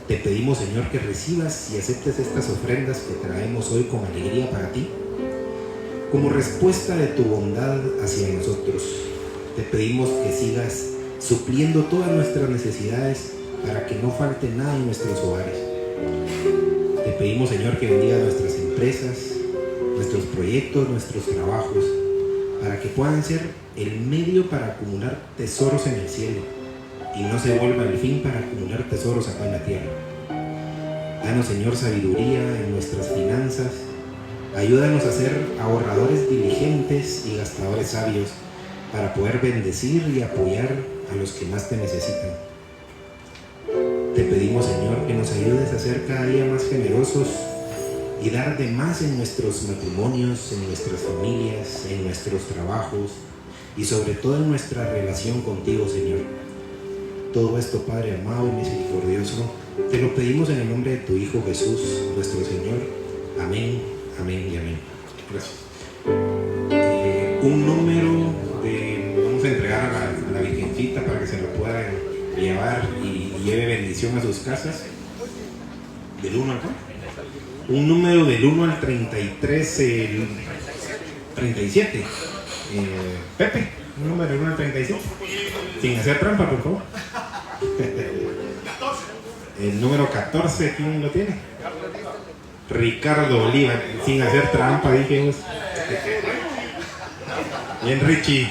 Te pedimos, Señor, que recibas y aceptes estas ofrendas que traemos hoy con alegría para ti, como respuesta de tu bondad hacia nosotros. Te pedimos que sigas supliendo todas nuestras necesidades para que no falte nada en nuestros hogares. Te pedimos, Señor, que bendiga nuestras empresas, nuestros proyectos, nuestros trabajos, para que puedan ser el medio para acumular tesoros en el cielo y no se vuelva el fin para acumular tesoros acá en la tierra. Danos, Señor, sabiduría en nuestras finanzas. Ayúdanos a ser ahorradores diligentes y gastadores sabios para poder bendecir y apoyar a los que más te necesitan. Te pedimos, Señor, que nos ayudes a ser cada día más generosos y dar de más en nuestros matrimonios, en nuestras familias, en nuestros trabajos y sobre todo en nuestra relación contigo, Señor. Todo esto, Padre amado y misericordioso, te lo pedimos en el nombre de tu Hijo Jesús, nuestro Señor. Amén, amén y amén. Gracias. Un número vamos a entregar a la Virgencita para que se lo puedan llevar y lleve bendición a sus casas. ¿Del 1 al cuál? Un número del 1 al 33, el 37. Pepe, un número del 1 al 37. Sin hacer trampa, por favor. El número 14, ¿quién lo tiene? Ricardo Oliva, sin hacer trampa, dije. Bien, Richie.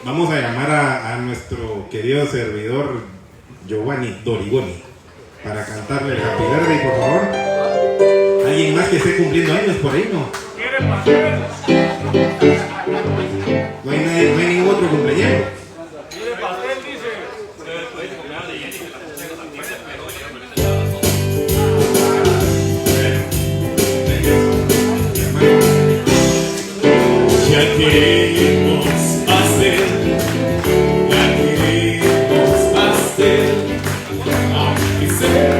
Vamos a llamar a nuestro querido servidor Giovanni Dorigoni para cantarle el Happy Birthday, por favor. Alguien más que esté cumpliendo años por ahí, ¿no? No hay ningún otro cumpleaños. Ya queremos hacer, aunque sea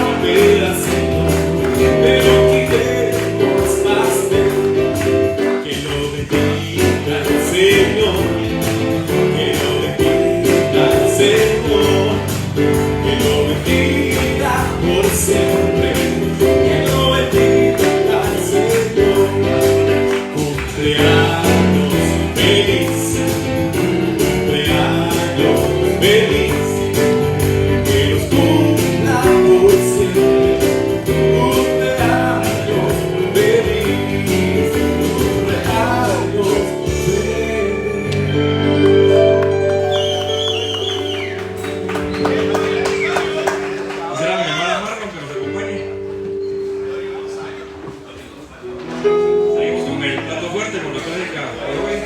un pedacito, pero queremos hacer que lo bendiga. siempre. Que lo bendiga al Señor. Cumpleaños feliz, cumpleaños feliz. Que los cumpla por siempre. Cumpleaños feliz, cumpleaños Quisiera mi hermana Marlon que nos acompañe. Seguimos con el plato fuerte, con la prédica de hoy.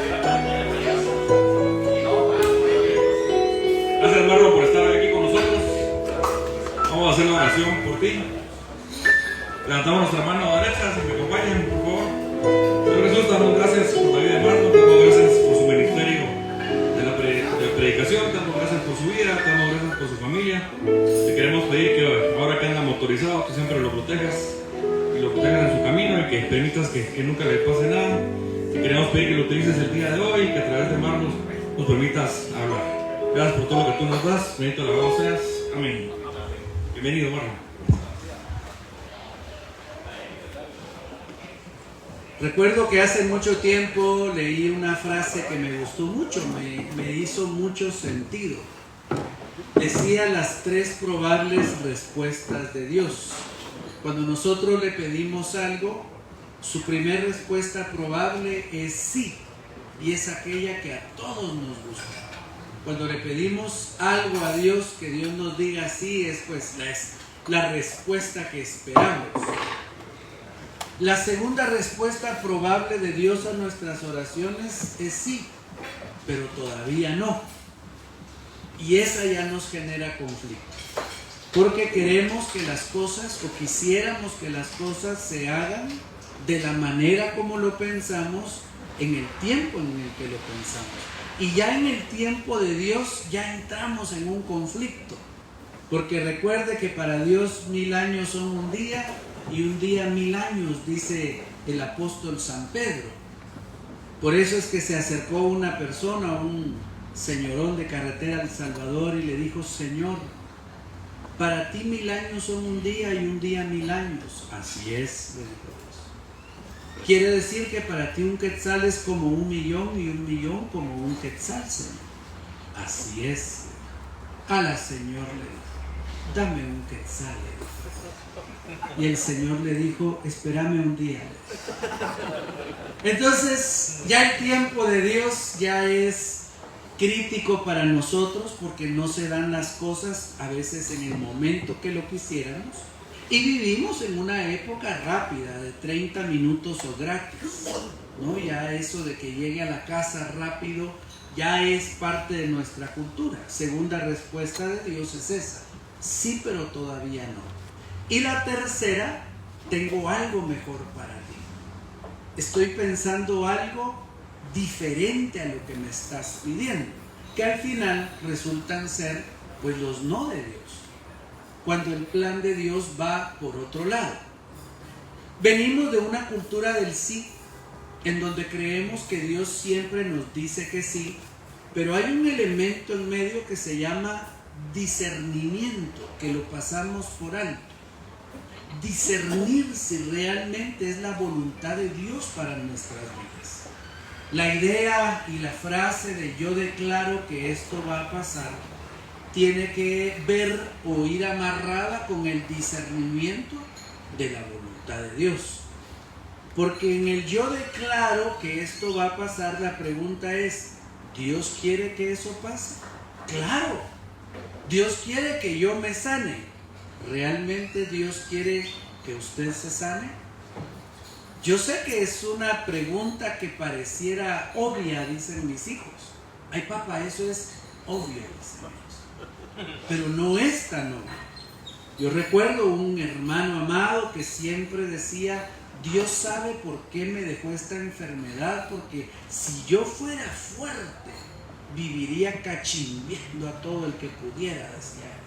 Gracias, Marlon, por estar aquí con nosotros. Vamos a hacer la oración por ti. Levantamos nuestra mano derecha, si me acompañan, por favor. Señor Jesús, damos gracias por la vida de Marlon, damos gracias por su ministerio de predicación, damos gracias por su vida, damos gracias por su familia. Te queremos pedir que ahora que anda motorizado, tú siempre lo protejas y lo protejas en su camino y que permitas que nunca le pase nada. Te queremos pedir que lo utilices el día de hoy y que a través de Marlon nos permitas hablar. Gracias por todo lo que tú nos das, bendito alabado seas. Amén. Bienvenido, Marlon. Recuerdo que hace mucho tiempo leí una frase que me gustó mucho, me hizo mucho sentido. Decía las 3 probables respuestas de Dios. Cuando nosotros le pedimos algo, su primera respuesta probable es sí, y es aquella que a todos nos gusta. Cuando le pedimos algo a Dios, que Dios nos diga sí, es pues la respuesta que esperamos. La segunda respuesta probable de Dios a nuestras oraciones es sí, pero todavía no. Y esa ya nos genera conflicto. Porque queremos que las cosas, o quisiéramos que las cosas se hagan de la manera como lo pensamos, en el tiempo en el que lo pensamos. Y ya en el tiempo de Dios ya entramos en un conflicto. Porque recuerde que para Dios 1000 años son un día, y un día 1000 años, dice el apóstol San Pedro. Por eso es que se acercó una persona, un señorón de carretera al Salvador, y le dijo: Señor, para ti 1000 años son un día y un día 1000 años. Así es, le dijo Dios. Quiere decir que para ti un quetzal es como 1.000.000 y 1.000.000 como un quetzal, Señor. Así es. A la Señor le dijo: dame un quetzal, le dijo. Y el Señor le dijo: espérame un día. Entonces ya el tiempo de Dios ya es crítico para nosotros, porque no se dan las cosas a veces en el momento que lo quisiéramos, y vivimos en una época rápida de 30 minutos o gratis, ¿no? Ya eso de que llegue a la casa rápido ya es parte de nuestra cultura. Segunda respuesta de Dios es esa: sí, pero todavía no. Y la tercera: tengo algo mejor para ti. Estoy pensando algo diferente a lo que me estás pidiendo, que al final resultan ser pues los no de Dios, cuando el plan de Dios va por otro lado. Venimos de una cultura del sí, en donde creemos que Dios siempre nos dice que sí, pero hay un elemento en medio que se llama discernimiento, que lo pasamos por alto. Discernir si realmente es la voluntad de Dios para nuestras vidas. La idea y la frase de yo declaro que esto va a pasar tiene que ver o ir amarrada con el discernimiento de la voluntad de Dios. Porque en el yo declaro que esto va a pasar, la pregunta es: ¿Dios quiere que eso pase? Claro. Dios quiere que yo me sane. ¿Realmente Dios quiere que usted se sane? Yo sé que es una pregunta que pareciera obvia, dicen mis hijos. Ay, papá, eso es obvio, dicen ellos. Pero no es tan obvio. Yo recuerdo un hermano amado que siempre decía: Dios sabe por qué me dejó esta enfermedad, porque si yo fuera fuerte, viviría cachimbiando a todo el que pudiera, decía él.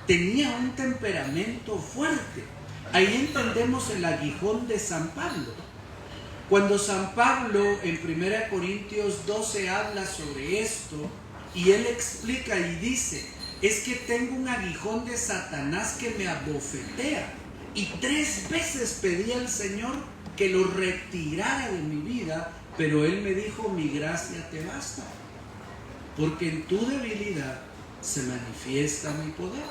Tenía un temperamento fuerte. Ahí entendemos el aguijón de San Pablo. Cuando San Pablo en 1 Corintios 12 habla sobre esto, y él explica y dice: es que tengo un aguijón de Satanás que me abofetea. Y 3 veces pedí al Señor que lo retirara de mi vida, pero Él me dijo, mi gracia te basta, porque en tu debilidad se manifiesta mi poder.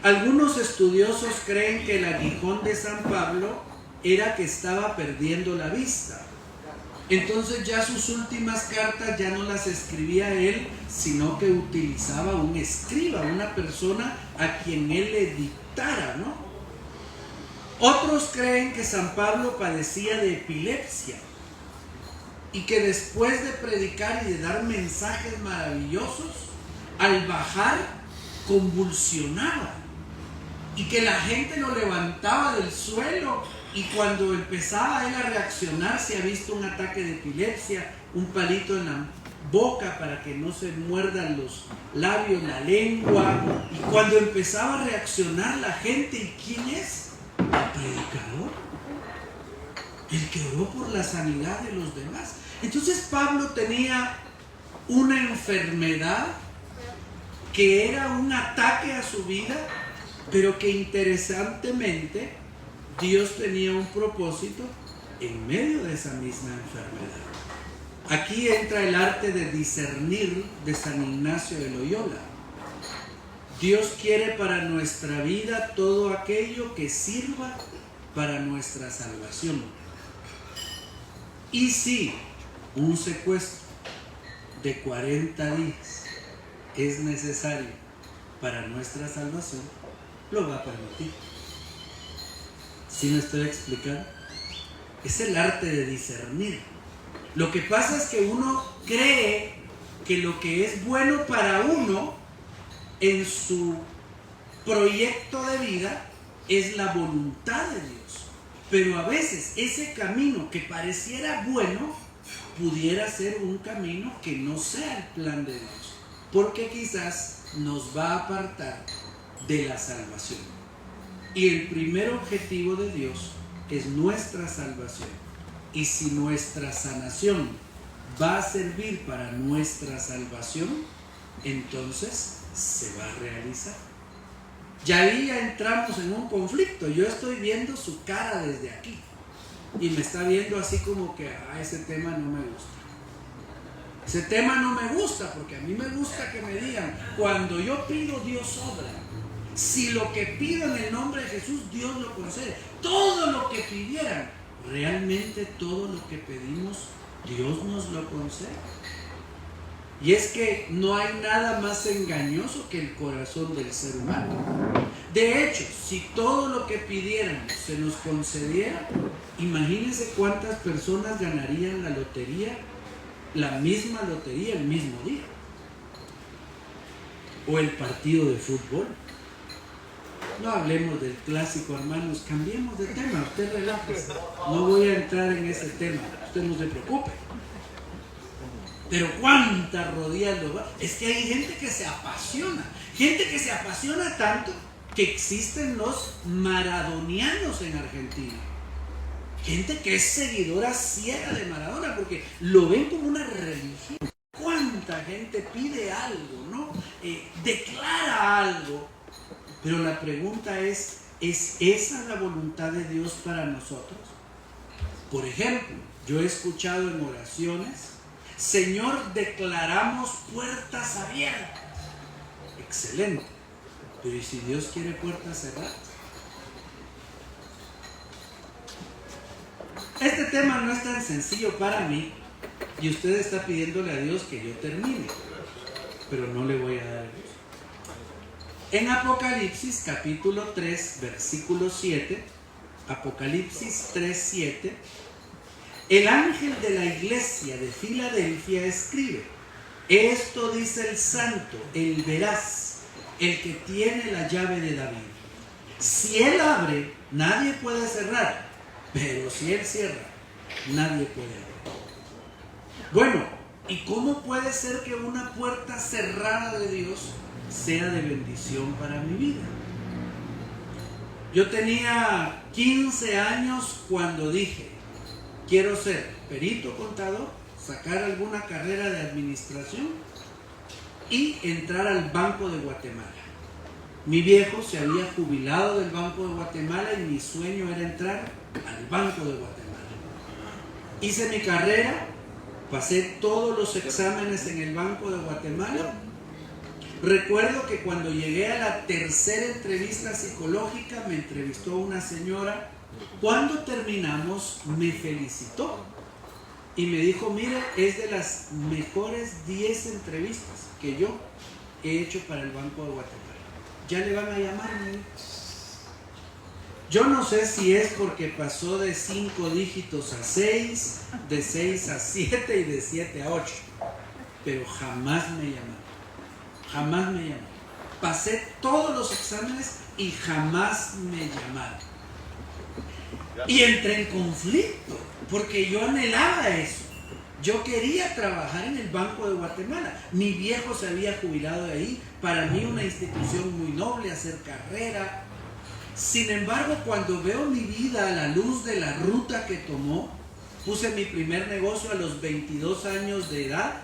Algunos estudiosos creen que el aguijón de San Pablo era que estaba perdiendo la vista. Entonces ya sus últimas cartas ya no las escribía él, sino que utilizaba un escriba, una persona a quien él le dictara, ¿no? Otros creen que San Pablo padecía de epilepsia y que después de predicar y de dar mensajes maravillosos, al bajar convulsionaba y que la gente lo levantaba del suelo, y cuando empezaba él a reaccionar, se ha visto un ataque de epilepsia, un palito en la boca para que no se muerdan los labios, la lengua, y cuando empezaba a reaccionar la gente, ¿y quién es? El predicador, el que oró por la sanidad de los demás. Entonces Pablo tenía una enfermedad que era un ataque a su vida, pero que interesantemente Dios tenía un propósito en medio de esa misma enfermedad. Aquí entra el arte de discernir de San Ignacio de Loyola. Dios quiere para nuestra vida todo aquello que sirva para nuestra salvación. Y si un secuestro de 40 días es necesario para nuestra salvación, lo va a permitir. ¿Sí me estoy explicando? Es el arte de discernir. Lo que pasa es que uno cree que lo que es bueno para uno en su proyecto de vida es la voluntad de Dios. Pero a veces ese camino que pareciera bueno pudiera ser un camino que no sea el plan de Dios, porque quizás nos va a apartar de la salvación. Y el primer objetivo de Dios es nuestra salvación. Y si nuestra sanación va a servir para nuestra salvación, entonces se va a realizar. Y ahí ya entramos en un conflicto. Yo estoy viendo su cara desde aquí y me está viendo así como que ese tema no me gusta. Ese tema no me gusta, porque a mí me gusta que me digan, cuando yo pido, Dios obra. Si lo que pido en el nombre de Jesús, Dios lo concede. Todo lo que pidieran, realmente todo lo que pedimos, Dios nos lo concede. Y es que no hay nada más engañoso que el corazón del ser humano. De hecho, si todo lo que pidiéramos se nos concediera, imagínense cuántas personas ganarían la lotería, la misma lotería el mismo día. O el partido de fútbol. No hablemos del clásico, hermanos, cambiemos de tema, usted relájese. No voy a entrar en ese tema, usted no se preocupe. Pero cuántas rodillas lo va. Es que hay gente que se apasiona tanto que existen los maradonianos en Argentina. Gente que es seguidora ciega de Maradona porque lo ven como una religión. Cuánta gente pide algo, ¿no? Declara algo. Pero la pregunta ¿es esa la voluntad de Dios para nosotros? Por ejemplo, yo he escuchado en oraciones, Señor, declaramos puertas abiertas. Excelente. Pero ¿y si Dios quiere puertas cerradas? Este tema no es tan sencillo para mí y usted está pidiéndole a Dios que yo termine, pero no le voy a dar el gusto. En Apocalipsis capítulo 3 versículo 7, Apocalipsis 3:7, el ángel de la iglesia de Filadelfia escribe: esto dice el santo, el veraz, el que tiene la llave de David. Si él abre, nadie puede cerrar, pero si él cierra, nadie puede abrir. Bueno, ¿y cómo puede ser que una puerta cerrada de Dios sea de bendición para mi vida? Yo tenía 15 años cuando dije, quiero ser perito contador, sacar alguna carrera de administración y entrar al Banco de Guatemala. Mi viejo se había jubilado del Banco de Guatemala y mi sueño era entrar al Banco de Guatemala. Hice mi carrera, pasé todos los exámenes en el Banco de Guatemala. Recuerdo que cuando llegué a la tercera entrevista psicológica, me entrevistó una señora. Cuando terminamos, me felicitó y me dijo: mire, es de las mejores 10 entrevistas que yo he hecho para el Banco de Guatemala. Ya le van a llamar, me dijo. Yo no sé si es porque pasó de 5 dígitos a 6, de 6 a 7 y de 7 a 8, pero jamás me llamaron. Jamás me llamaron. Pasé todos los exámenes y jamás me llamaron. Y entré en conflicto, porque yo anhelaba eso. Yo quería trabajar en el Banco de Guatemala. Mi viejo se había jubilado de ahí. Para mí una institución muy noble, hacer carrera. Sin embargo, cuando veo mi vida a la luz de la ruta que tomó, puse mi primer negocio a los 22 años de edad.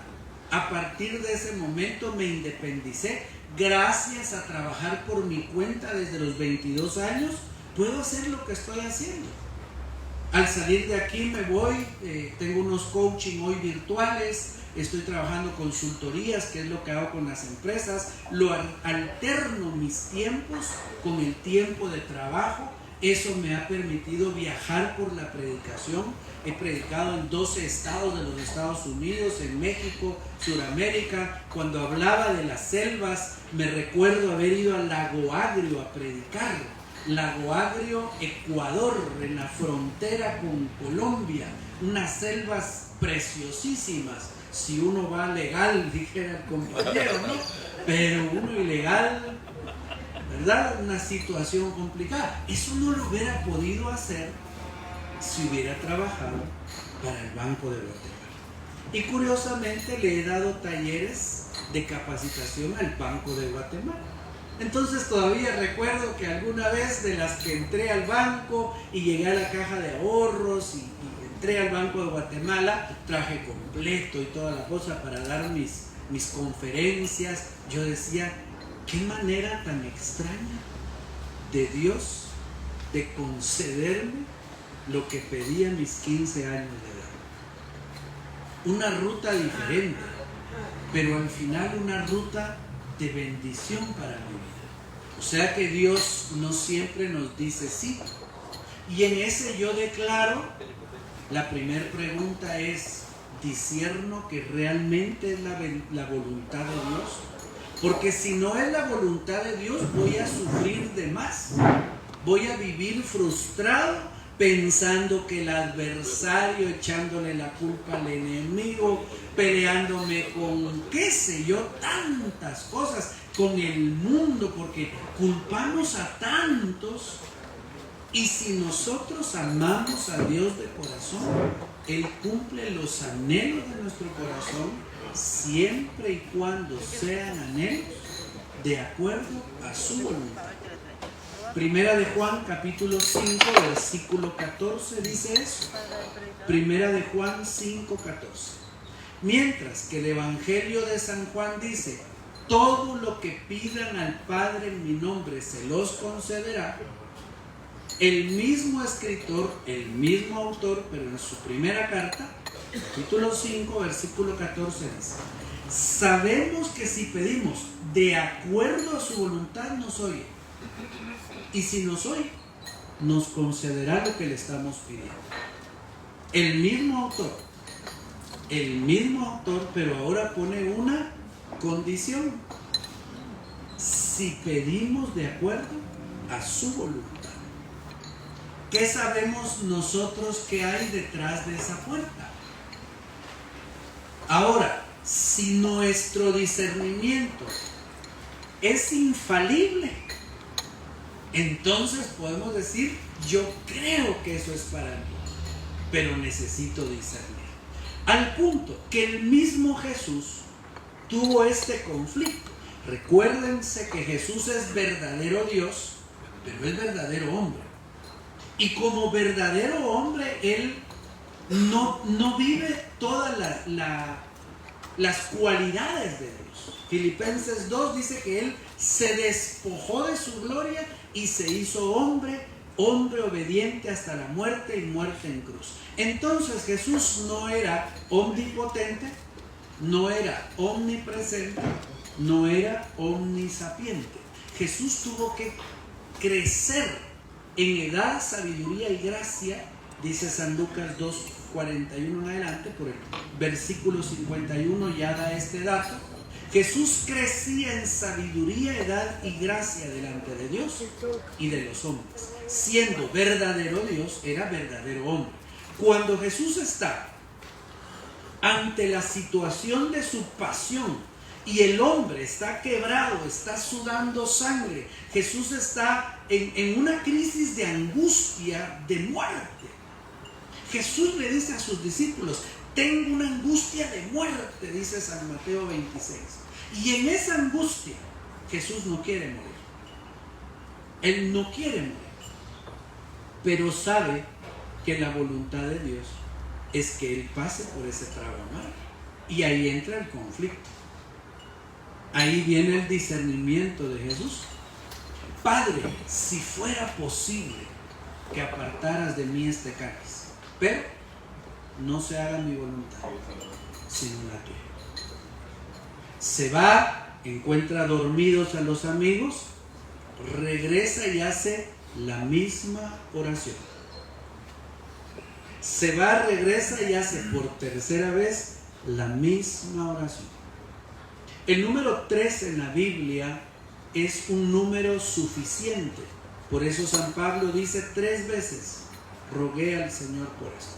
A partir de ese momento me independicé. Gracias a trabajar por mi cuenta desde los 22 años, puedo hacer lo que estoy haciendo. Al salir de aquí me voy, tengo unos coaching hoy virtuales, estoy trabajando consultorías, que es lo que hago con las empresas, lo alterno mis tiempos con el tiempo de trabajo. Eso me ha permitido viajar por la predicación. He predicado en 12 estados de los Estados Unidos, en México, Sudamérica. Cuando hablaba de las selvas, me recuerdo haber ido al Lago Agrio a predicar. Lago Agrio, Ecuador, en la frontera con Colombia, unas selvas preciosísimas. Si uno va legal, dijera el compañero, ¿no? Pero uno ilegal, ¿verdad? Una situación complicada. Eso no lo hubiera podido hacer si hubiera trabajado para el Banco de Guatemala. Y curiosamente le he dado talleres de capacitación al Banco de Guatemala. Entonces todavía recuerdo que alguna vez de las que entré al banco y llegué a la caja de ahorros y entré al Banco de Guatemala, traje completo y toda la cosa para dar mis conferencias, yo decía: qué manera tan extraña de Dios de concederme lo que pedí a mis 15 años de edad. Una ruta diferente, pero al final una ruta de bendición para mi vida. O sea que Dios no siempre nos dice sí. Y en ese yo declaro, la primera pregunta es: ¿discierno que realmente es la voluntad de Dios? Porque si no es la voluntad de Dios, voy a sufrir de más. Voy a vivir frustrado pensando que el adversario, echándole la culpa al enemigo, peleándome con qué sé yo, tantas cosas, con el mundo, porque culpamos a tantos. Y si nosotros amamos a Dios de corazón, Él cumple los anhelos de nuestro corazón, siempre y cuando sean anhelos de acuerdo a su voluntad. Primera de Juan, capítulo 5, versículo 14, dice eso. Primera de Juan 5, 14. Mientras que el Evangelio de San Juan dice: todo lo que pidan al Padre en mi nombre se los concederá. El mismo escritor, el mismo autor, pero en su primera carta, capítulo 5, versículo 14 dice: sabemos que si pedimos de acuerdo a su voluntad nos oye. Y si nos oye, nos concederá lo que le estamos pidiendo. El mismo autor, pero ahora pone una condición: si pedimos de acuerdo a su voluntad. ¿Qué sabemos nosotros que hay detrás de esa puerta? Ahora, si nuestro discernimiento es infalible, entonces podemos decir: yo creo que eso es para mí, pero necesito discernir. Al punto que el mismo Jesús tuvo este conflicto. Recuérdense que Jesús es verdadero Dios, pero es verdadero hombre. Y como verdadero hombre, Él no vive toda las cualidades de Dios. Filipenses 2 dice que Él se despojó de su gloria y se hizo hombre obediente hasta la muerte y muerte en cruz. Entonces Jesús no era omnipotente, no era omnipresente, no era omnisapiente. Jesús tuvo que crecer en edad, sabiduría y gracia, dice San Lucas 2:41 en adelante, por el versículo 51 ya da este dato. Jesús crecía en sabiduría, edad y gracia delante de Dios y de los hombres. Siendo verdadero Dios, era verdadero hombre. Cuando Jesús está ante la situación de su pasión y el hombre está quebrado, está sudando sangre, Jesús está en una crisis de angustia, de muerte. Jesús le dice a sus discípulos: tengo una angustia de muerte, dice San Mateo 26. Y en esa angustia Jesús no quiere morir. Él no quiere morir, pero sabe que la voluntad de Dios es que Él pase por ese trago amargo. Y ahí entra el conflicto. Ahí viene el discernimiento de Jesús. Padre, si fuera posible que apartaras de mí este cáliz, pero no se haga mi voluntad, sino la tuya. Se va, encuentra dormidos a los amigos, regresa y hace la misma oración. Se va, regresa y hace por tercera vez la misma oración. El número 3 en la Biblia es un número suficiente. Por eso San Pablo dice 3 veces: rogué al Señor por esto.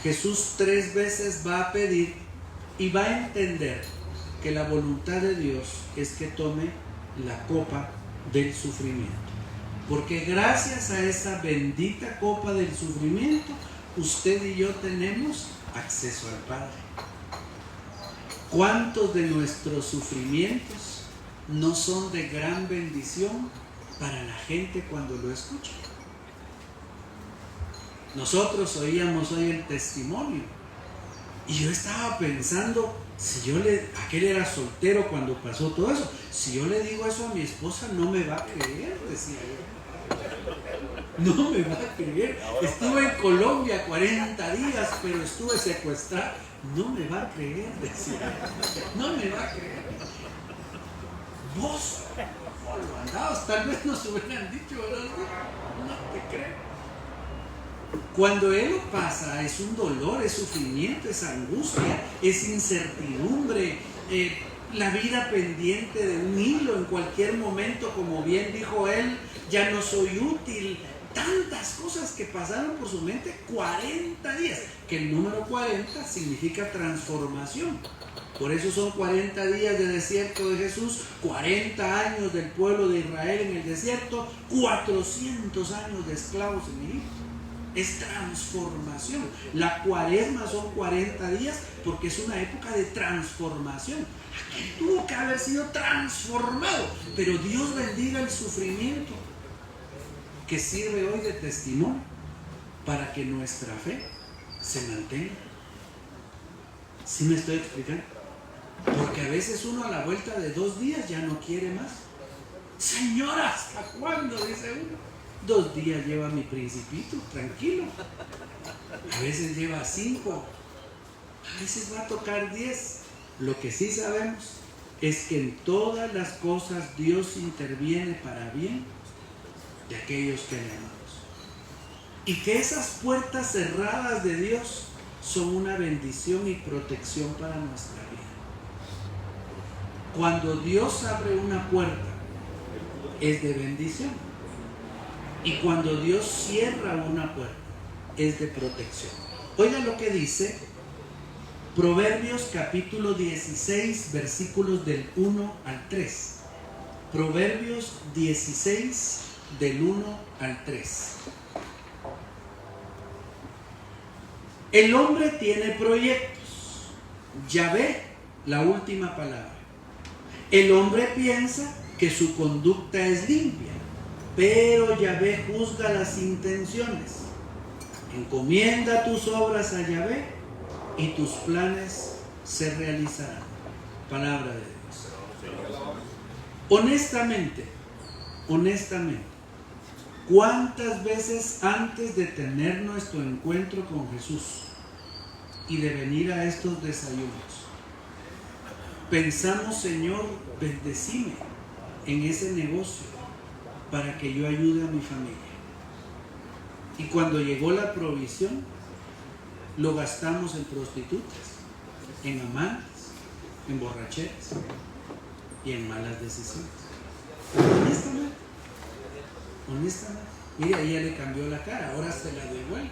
Jesús 3 veces va a pedir y va a entender que la voluntad de Dios es que tome la copa del sufrimiento. Porque gracias a esa bendita copa del sufrimiento, usted y yo tenemos acceso al Padre. ¿Cuántos de nuestros sufrimientos no son de gran bendición para la gente cuando lo escucha? Nosotros oíamos hoy el testimonio y yo estaba pensando, aquel era soltero cuando pasó todo eso, si yo le digo eso a mi esposa no me va a creer, decía yo. No me va a creer. Estuve en Colombia 40 días, pero estuve secuestrado. No me va a creer, decía. No me va a creer. Vos, lo andabas, tal vez nos hubieran dicho, ¿verdad? No te creo. Cuando Él lo pasa, es un dolor, es sufrimiento, es angustia, es incertidumbre, la vida pendiente de un hilo en cualquier momento, como bien dijo Él, ya no soy útil. Tantas cosas que pasaron por su mente, 40 días, que el número 40 significa transformación. Por eso son 40 días de desierto de Jesús, 40 años del pueblo de Israel en el desierto, 400 años de esclavos en Egipto. Es transformación. La cuaresma son 40 días porque es una época de transformación. Aquí tuvo que haber sido transformado, pero Dios bendiga el sufrimiento que sirve hoy de testimonio para que nuestra fe se mantenga. ¿Sí me estoy explicando? Porque a veces uno a la vuelta de 2 días ya no quiere más. Señora, ¿hasta cuándo? Dice uno. 2 días lleva mi principito, tranquilo. A veces lleva 5, a veces va a tocar 10. Lo que sí sabemos es que en todas las cosas Dios interviene para bien de aquellos que le amamos. Y que esas puertas cerradas de Dios son una bendición y protección para nuestra vida. Cuando Dios abre una puerta, es de bendición. Y cuando Dios cierra una puerta, es de protección. Oiga lo que dice Proverbios capítulo 16, versículos del 1 al 3. Proverbios 16, del 1 al 3. El hombre tiene proyectos. Yahvé, la última palabra. El hombre piensa que su conducta es limpia, pero Yahvé juzga las intenciones. Encomienda tus obras a Yahvé y tus planes se realizarán. Palabra de Dios. Honestamente, ¿cuántas veces antes de tener nuestro encuentro con Jesús y de venir a estos desayunos, pensamos, Señor, bendecime en ese negocio para que yo ayude a mi familia? Y cuando llegó la provisión, lo gastamos en prostitutas, en amantes, en borracheras y en malas decisiones. Honestamente. Mira, ella le cambió la cara, ahora se la devuelve.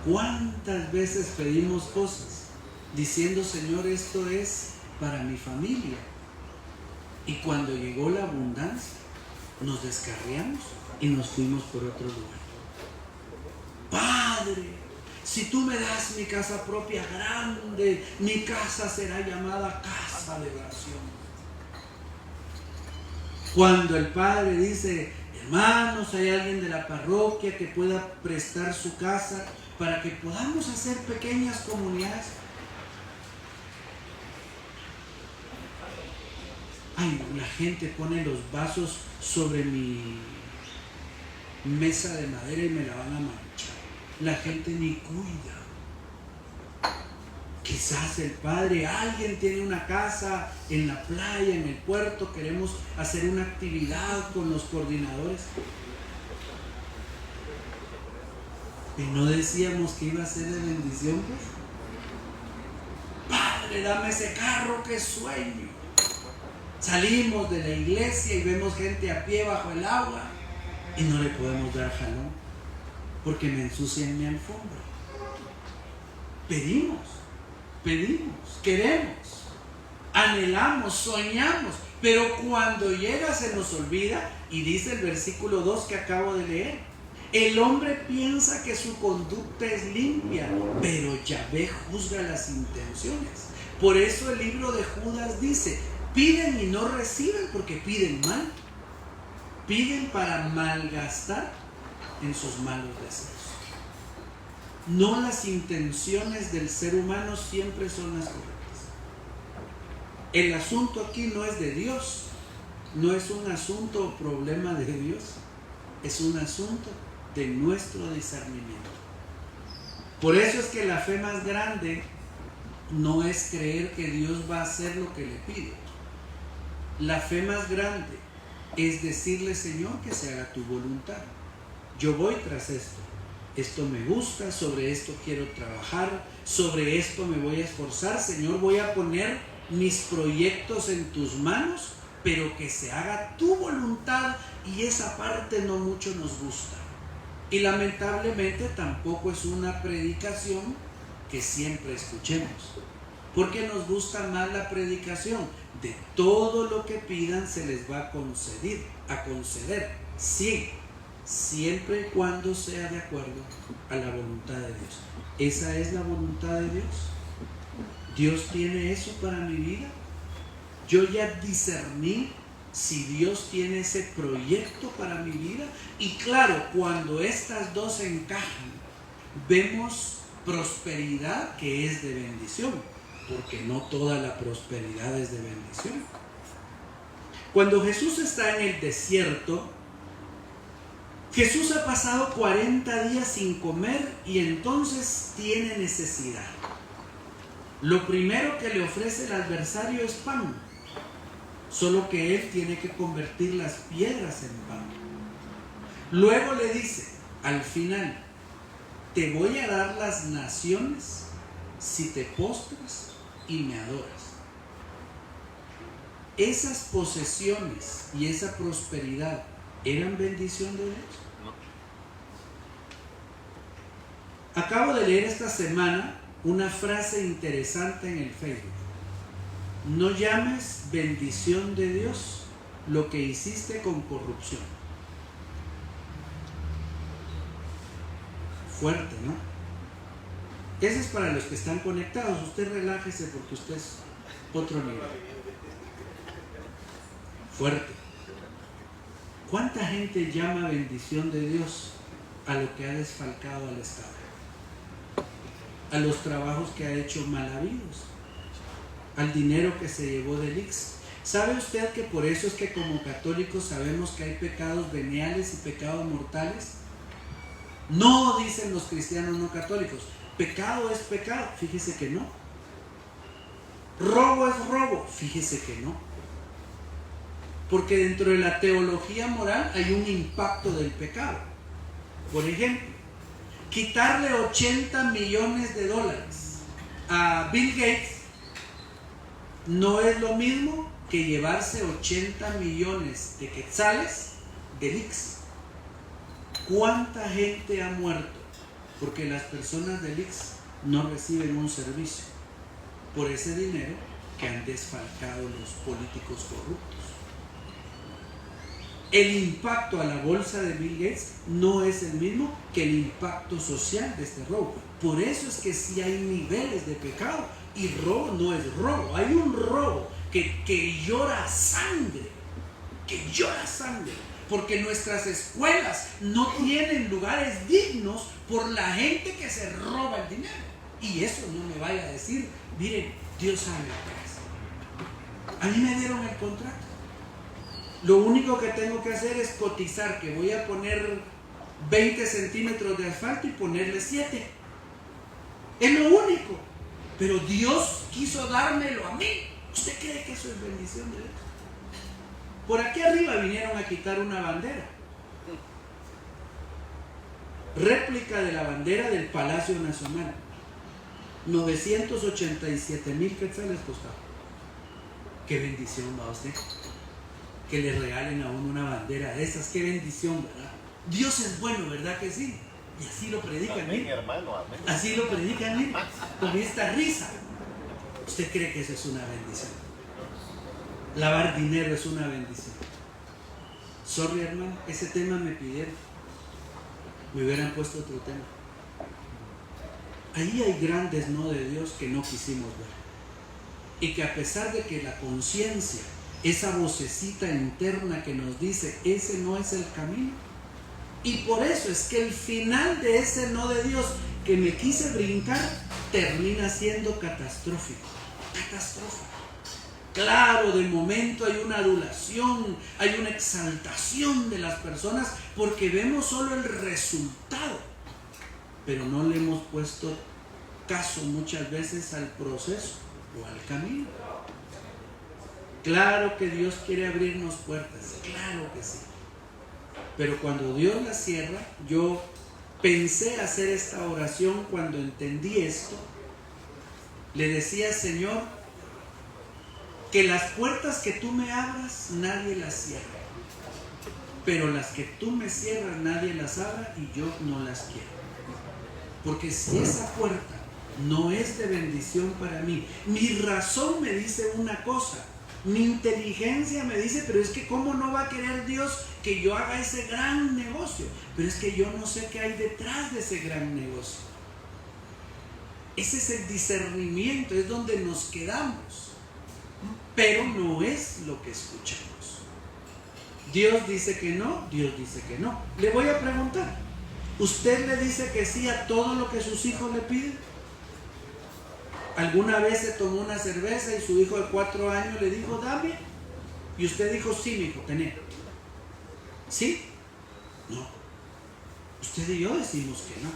¿Cuántas veces pedimos cosas diciendo, Señor, esto es para mi familia? Y cuando llegó la abundancia, nos descarriamos y nos fuimos por otro lugar. Padre, si tú me das mi casa propia grande, mi casa será llamada casa de oración. Cuando el Padre dice, hermanos, hay alguien de la parroquia que pueda prestar su casa para que podamos hacer pequeñas comunidades. Ay, la gente pone los vasos sobre mi mesa de madera y me la van a manchar. La gente ni cuida. Quizás el Padre, alguien tiene una casa en la playa, en el puerto, queremos hacer una actividad con los coordinadores. Y no decíamos que iba a ser de bendición, pues. Padre, dame ese carro, que sueño. Salimos de la iglesia y vemos gente a pie bajo el agua y no le podemos dar jalón porque me ensucian mi alfombra. Pedimos, queremos, anhelamos, soñamos, pero cuando llega se nos olvida. Y dice el versículo 2 que acabo de leer: el hombre piensa que su conducta es limpia, pero Yahvé juzga las intenciones. Por eso el libro de Judas dice: piden y no reciben porque piden mal. Piden para malgastar en sus malos deseos. No, las intenciones del ser humano siempre son las correctas. El asunto aquí no es de Dios, no es un asunto o problema de Dios, es un asunto de nuestro discernimiento. Por eso es que la fe más grande no es creer que Dios va a hacer lo que le pide. La fe más grande es decirle: Señor, que se haga tu voluntad. Yo voy tras esto. Esto me gusta, sobre esto quiero trabajar, sobre esto me voy a esforzar. Señor, voy a poner mis proyectos en tus manos, pero que se haga tu voluntad. Y esa parte no mucho nos gusta. Y lamentablemente tampoco es una predicación que siempre escuchemos, porque nos gusta más la predicación de todo lo que pidan se les va a conceder, sí, siempre y cuando sea de acuerdo a la voluntad de Dios. ¿Esa es la voluntad de Dios? ¿Dios tiene eso para mi vida? Yo ya discerní si Dios tiene ese proyecto para mi vida. Y claro, cuando estas dos encajan, vemos prosperidad que es de bendición, porque no toda la prosperidad es de bendición. Cuando Jesús está en el desierto, Jesús ha pasado 40 días sin comer y entonces tiene necesidad. Lo primero que le ofrece el adversario es pan, solo que él tiene que convertir las piedras en pan. Luego le dice, al final: te voy a dar las naciones si te postras y me adoras. ¿Esas posesiones y esa prosperidad eran bendición de Dios? No. Acabo de leer esta semana una frase interesante en el Facebook: no llames bendición de Dios lo que hiciste con corrupción. Fuerte, ¿no? Ese es para los que están conectados. Usted relájese porque usted es otro nivel. Fuerte. ¿Cuánta gente llama bendición de Dios a lo que ha desfalcado al Estado? a los trabajos que ha hecho mal habidos, al dinero que se llevó del IX. ¿Sabe usted que por eso es que como católicos sabemos que hay pecados veniales y pecados mortales? No, dicen los cristianos no católicos. Pecado es pecado. Fíjese que no. Robo es robo. Fíjese que no. Porque dentro de la teología moral hay un impacto del pecado. Por ejemplo, quitarle $80 millones a Bill Gates no es lo mismo que llevarse 80 millones de quetzales del IX. ¿Cuánta gente ha muerto porque las personas del IX no reciben un servicio por ese dinero que han desfalcado los políticos corruptos? El impacto a la bolsa de Bill Gates no es el mismo que el impacto social de este robo. Por eso es que sí hay niveles de pecado, y robo no es robo. Hay un robo que llora sangre, porque nuestras escuelas no tienen lugares dignos por la gente que se roba el dinero. Y eso no me vaya a decir, miren, Dios sabe lo que es. A mí me dieron el contrato. Lo único que tengo que hacer es cotizar que voy a poner 20 centímetros de asfalto y ponerle 7. Es lo único. Pero Dios quiso dármelo a mí. ¿Usted cree que eso es bendición de Dios? Por aquí arriba vinieron a quitar una bandera. Réplica de la bandera del Palacio Nacional. 987,000 quetzales costaba. Qué bendición, va usted. Que le regalen a uno una bandera de esas. Qué bendición, ¿verdad? Dios es bueno, ¿verdad que sí? Y así lo predican. Amén, hermano, amén. Así lo predican, con esta risa. ¿Usted cree que eso es una bendición? Lavar dinero es una bendición. Sorry, hermano, ese tema me pidieron. Me hubieran puesto otro tema. Ahí hay grandes no de Dios que no quisimos ver. Y que a pesar de que la conciencia, esa vocecita interna que nos dice, ese no es el camino. Y por eso es que el final de ese no de Dios que me quise brincar termina siendo catastrófico. Catastrófico. Claro, de momento hay una adulación, hay una exaltación de las personas porque vemos solo el resultado, pero no le hemos puesto caso muchas veces al proceso o al camino. Claro que Dios quiere abrirnos puertas, claro que sí. Pero cuando Dios las cierra, yo pensé hacer esta oración cuando entendí esto. Le decía, Señor, que las puertas que tú me abras, nadie las cierra. Pero las que tú me cierras, nadie las abra y yo no las quiero. Porque si esa puerta no es de bendición para mí, mi razón me dice una cosa, mi inteligencia me dice, pero es que ¿cómo no va a querer Dios que yo haga ese gran negocio? Pero es que yo no sé qué hay detrás de ese gran negocio. Ese es el discernimiento, es donde nos quedamos. Pero no es lo que escuchamos. Dios dice que no, Dios dice que no. Le voy a preguntar, ¿usted le dice que sí a todo lo que sus hijos le piden? ¿Alguna vez se tomó una cerveza y su hijo de 4 años le dijo, dame? Y usted dijo, sí, mi hijo, tené. ¿Sí? No. Usted y yo decimos que no.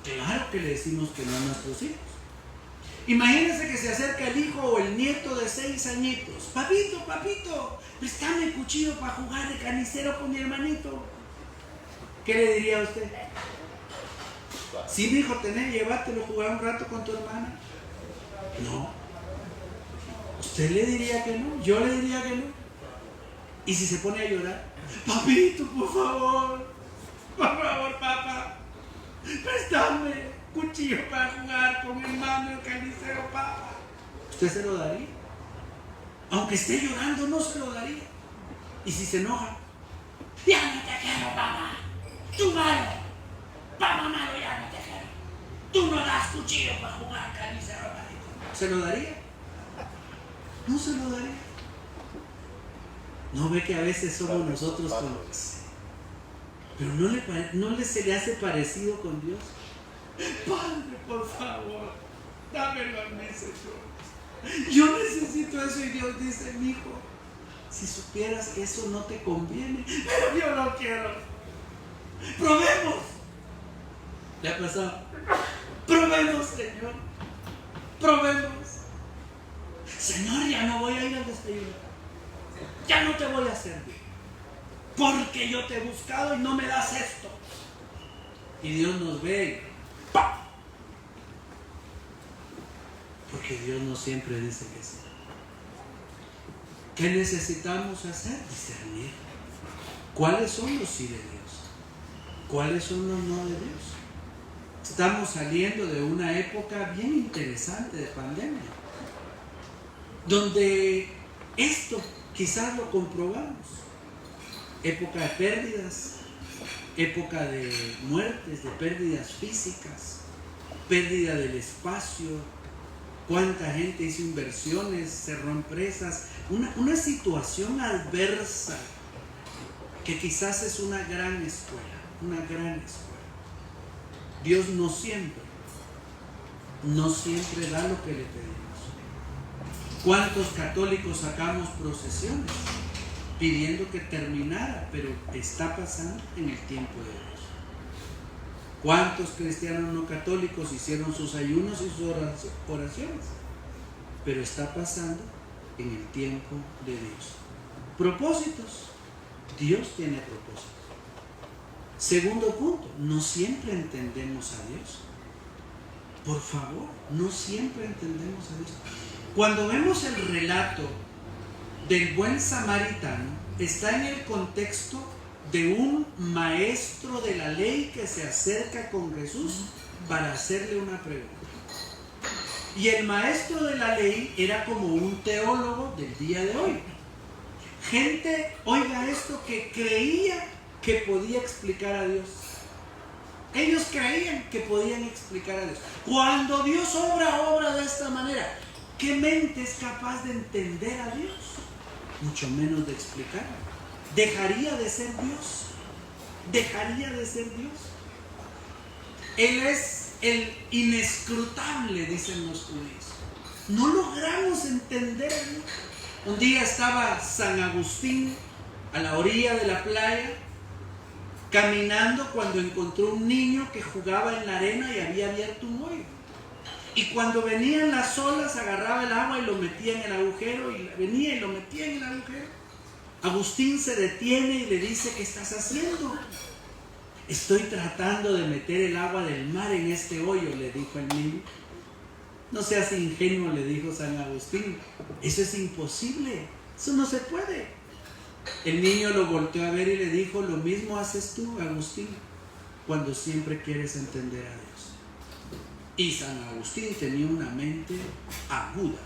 Claro que le decimos que no a nuestros hijos. Imagínense que se acerca el hijo o el nieto de 6 añitos. Papito, préstame el cuchillo para jugar de carnicero con mi hermanito. ¿Qué le diría a usted? Sí, mi hijo, tenés, llévatelo, jugar un rato con tu hermana. No. Usted le diría que no, yo le diría que no. Y si se pone a llorar, papito, por favor, papá, préstame cuchillo para jugar con mi hermano el carnicero, papá. ¿Usted se lo daría? Aunque esté llorando, no se lo daría. Y si se enoja, ya no te quiero, papá. Tú malo. Papá malo, ya no te quiero. Tú no das cuchillo para jugar carnicero, papá. ¿Se lo daría? No se lo daría. ¿No ve que a veces somos nosotros como... Pero no se le hace parecido con Dios? Padre, por favor, dámelo a mí, Señor. Yo necesito eso. Y Dios dice, mi hijo, si supieras que eso no te conviene, pero yo lo quiero. Probemos. ¿Le ha pasado? Probemos, Señor. Probemos. Señor, ya no voy a ir al desayuno. Ya no te voy a servir. Porque yo te he buscado y no me das esto. Y Dios nos ve. ¡Pam! Porque Dios no siempre dice que sí. ¿Qué necesitamos hacer? Discernir. ¿Cuáles son los sí de Dios? ¿Cuáles son los no de Dios? Estamos saliendo de una época bien interesante de pandemia, donde esto quizás lo comprobamos. Época de pérdidas, época de muertes, de pérdidas físicas, pérdida del espacio. Cuánta gente hizo inversiones, cerró empresas, una situación adversa que quizás es una gran escuela, una gran escuela. Dios no siempre da lo que le pedimos. ¿Cuántos católicos sacamos procesiones pidiendo que terminara, pero está pasando en el tiempo de Dios? ¿Cuántos cristianos no católicos hicieron sus ayunos y sus oraciones? Pero está pasando en el tiempo de Dios. Propósitos. Dios tiene propósitos. Segundo punto, no siempre entendemos a Dios. Por favor, no siempre entendemos a Dios. Cuando vemos el relato del buen samaritano, está en el contexto de un maestro de la ley que se acerca con Jesús para hacerle una pregunta. Y el maestro de la ley era como un teólogo del día de hoy. Gente, oiga esto, que creía que podía explicar a Dios. Ellos creían que podían explicar a Dios. Cuando Dios obra de esta manera, ¿qué mente es capaz de entender a Dios? Mucho menos de explicarlo. Dejaría de ser Dios. Dejaría de ser Dios. Él es el inescrutable, dicen los judíos. No logramos entender a Dios. Un día estaba San Agustín a la orilla de la playa, caminando, cuando encontró un niño que jugaba en la arena y había abierto un hoyo. Y cuando venían las olas, agarraba el agua y lo metía en el agujero, y venía y lo metía en el agujero. Agustín se detiene y le dice, ¿qué estás haciendo? Estoy tratando de meter el agua del mar en este hoyo, le dijo el niño. No seas ingenuo, le dijo San Agustín. Eso es imposible, eso no se puede. El niño lo volteó a ver y le dijo, lo mismo haces tú, Agustín, cuando siempre quieres entender a Dios. Y San Agustín tenía una mente aguda.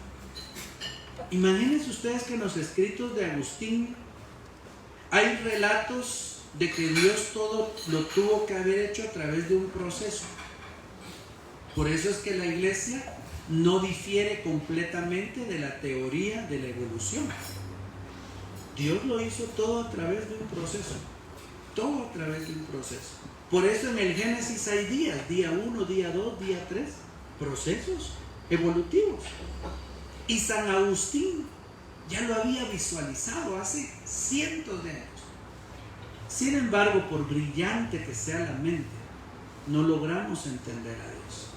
Imagínense ustedes que en los escritos de Agustín hay relatos de que Dios todo lo tuvo que haber hecho a través de un proceso. Por eso es que la iglesia no difiere completamente de la teoría de la evolución. Dios lo hizo todo a través de un proceso. Todo a través de un proceso. Por eso en el Génesis hay días, día 1, día 2, día 3, procesos evolutivos. Y San Agustín ya lo había visualizado hace cientos de años. Sin embargo, por brillante que sea la mente, no logramos entender a Dios.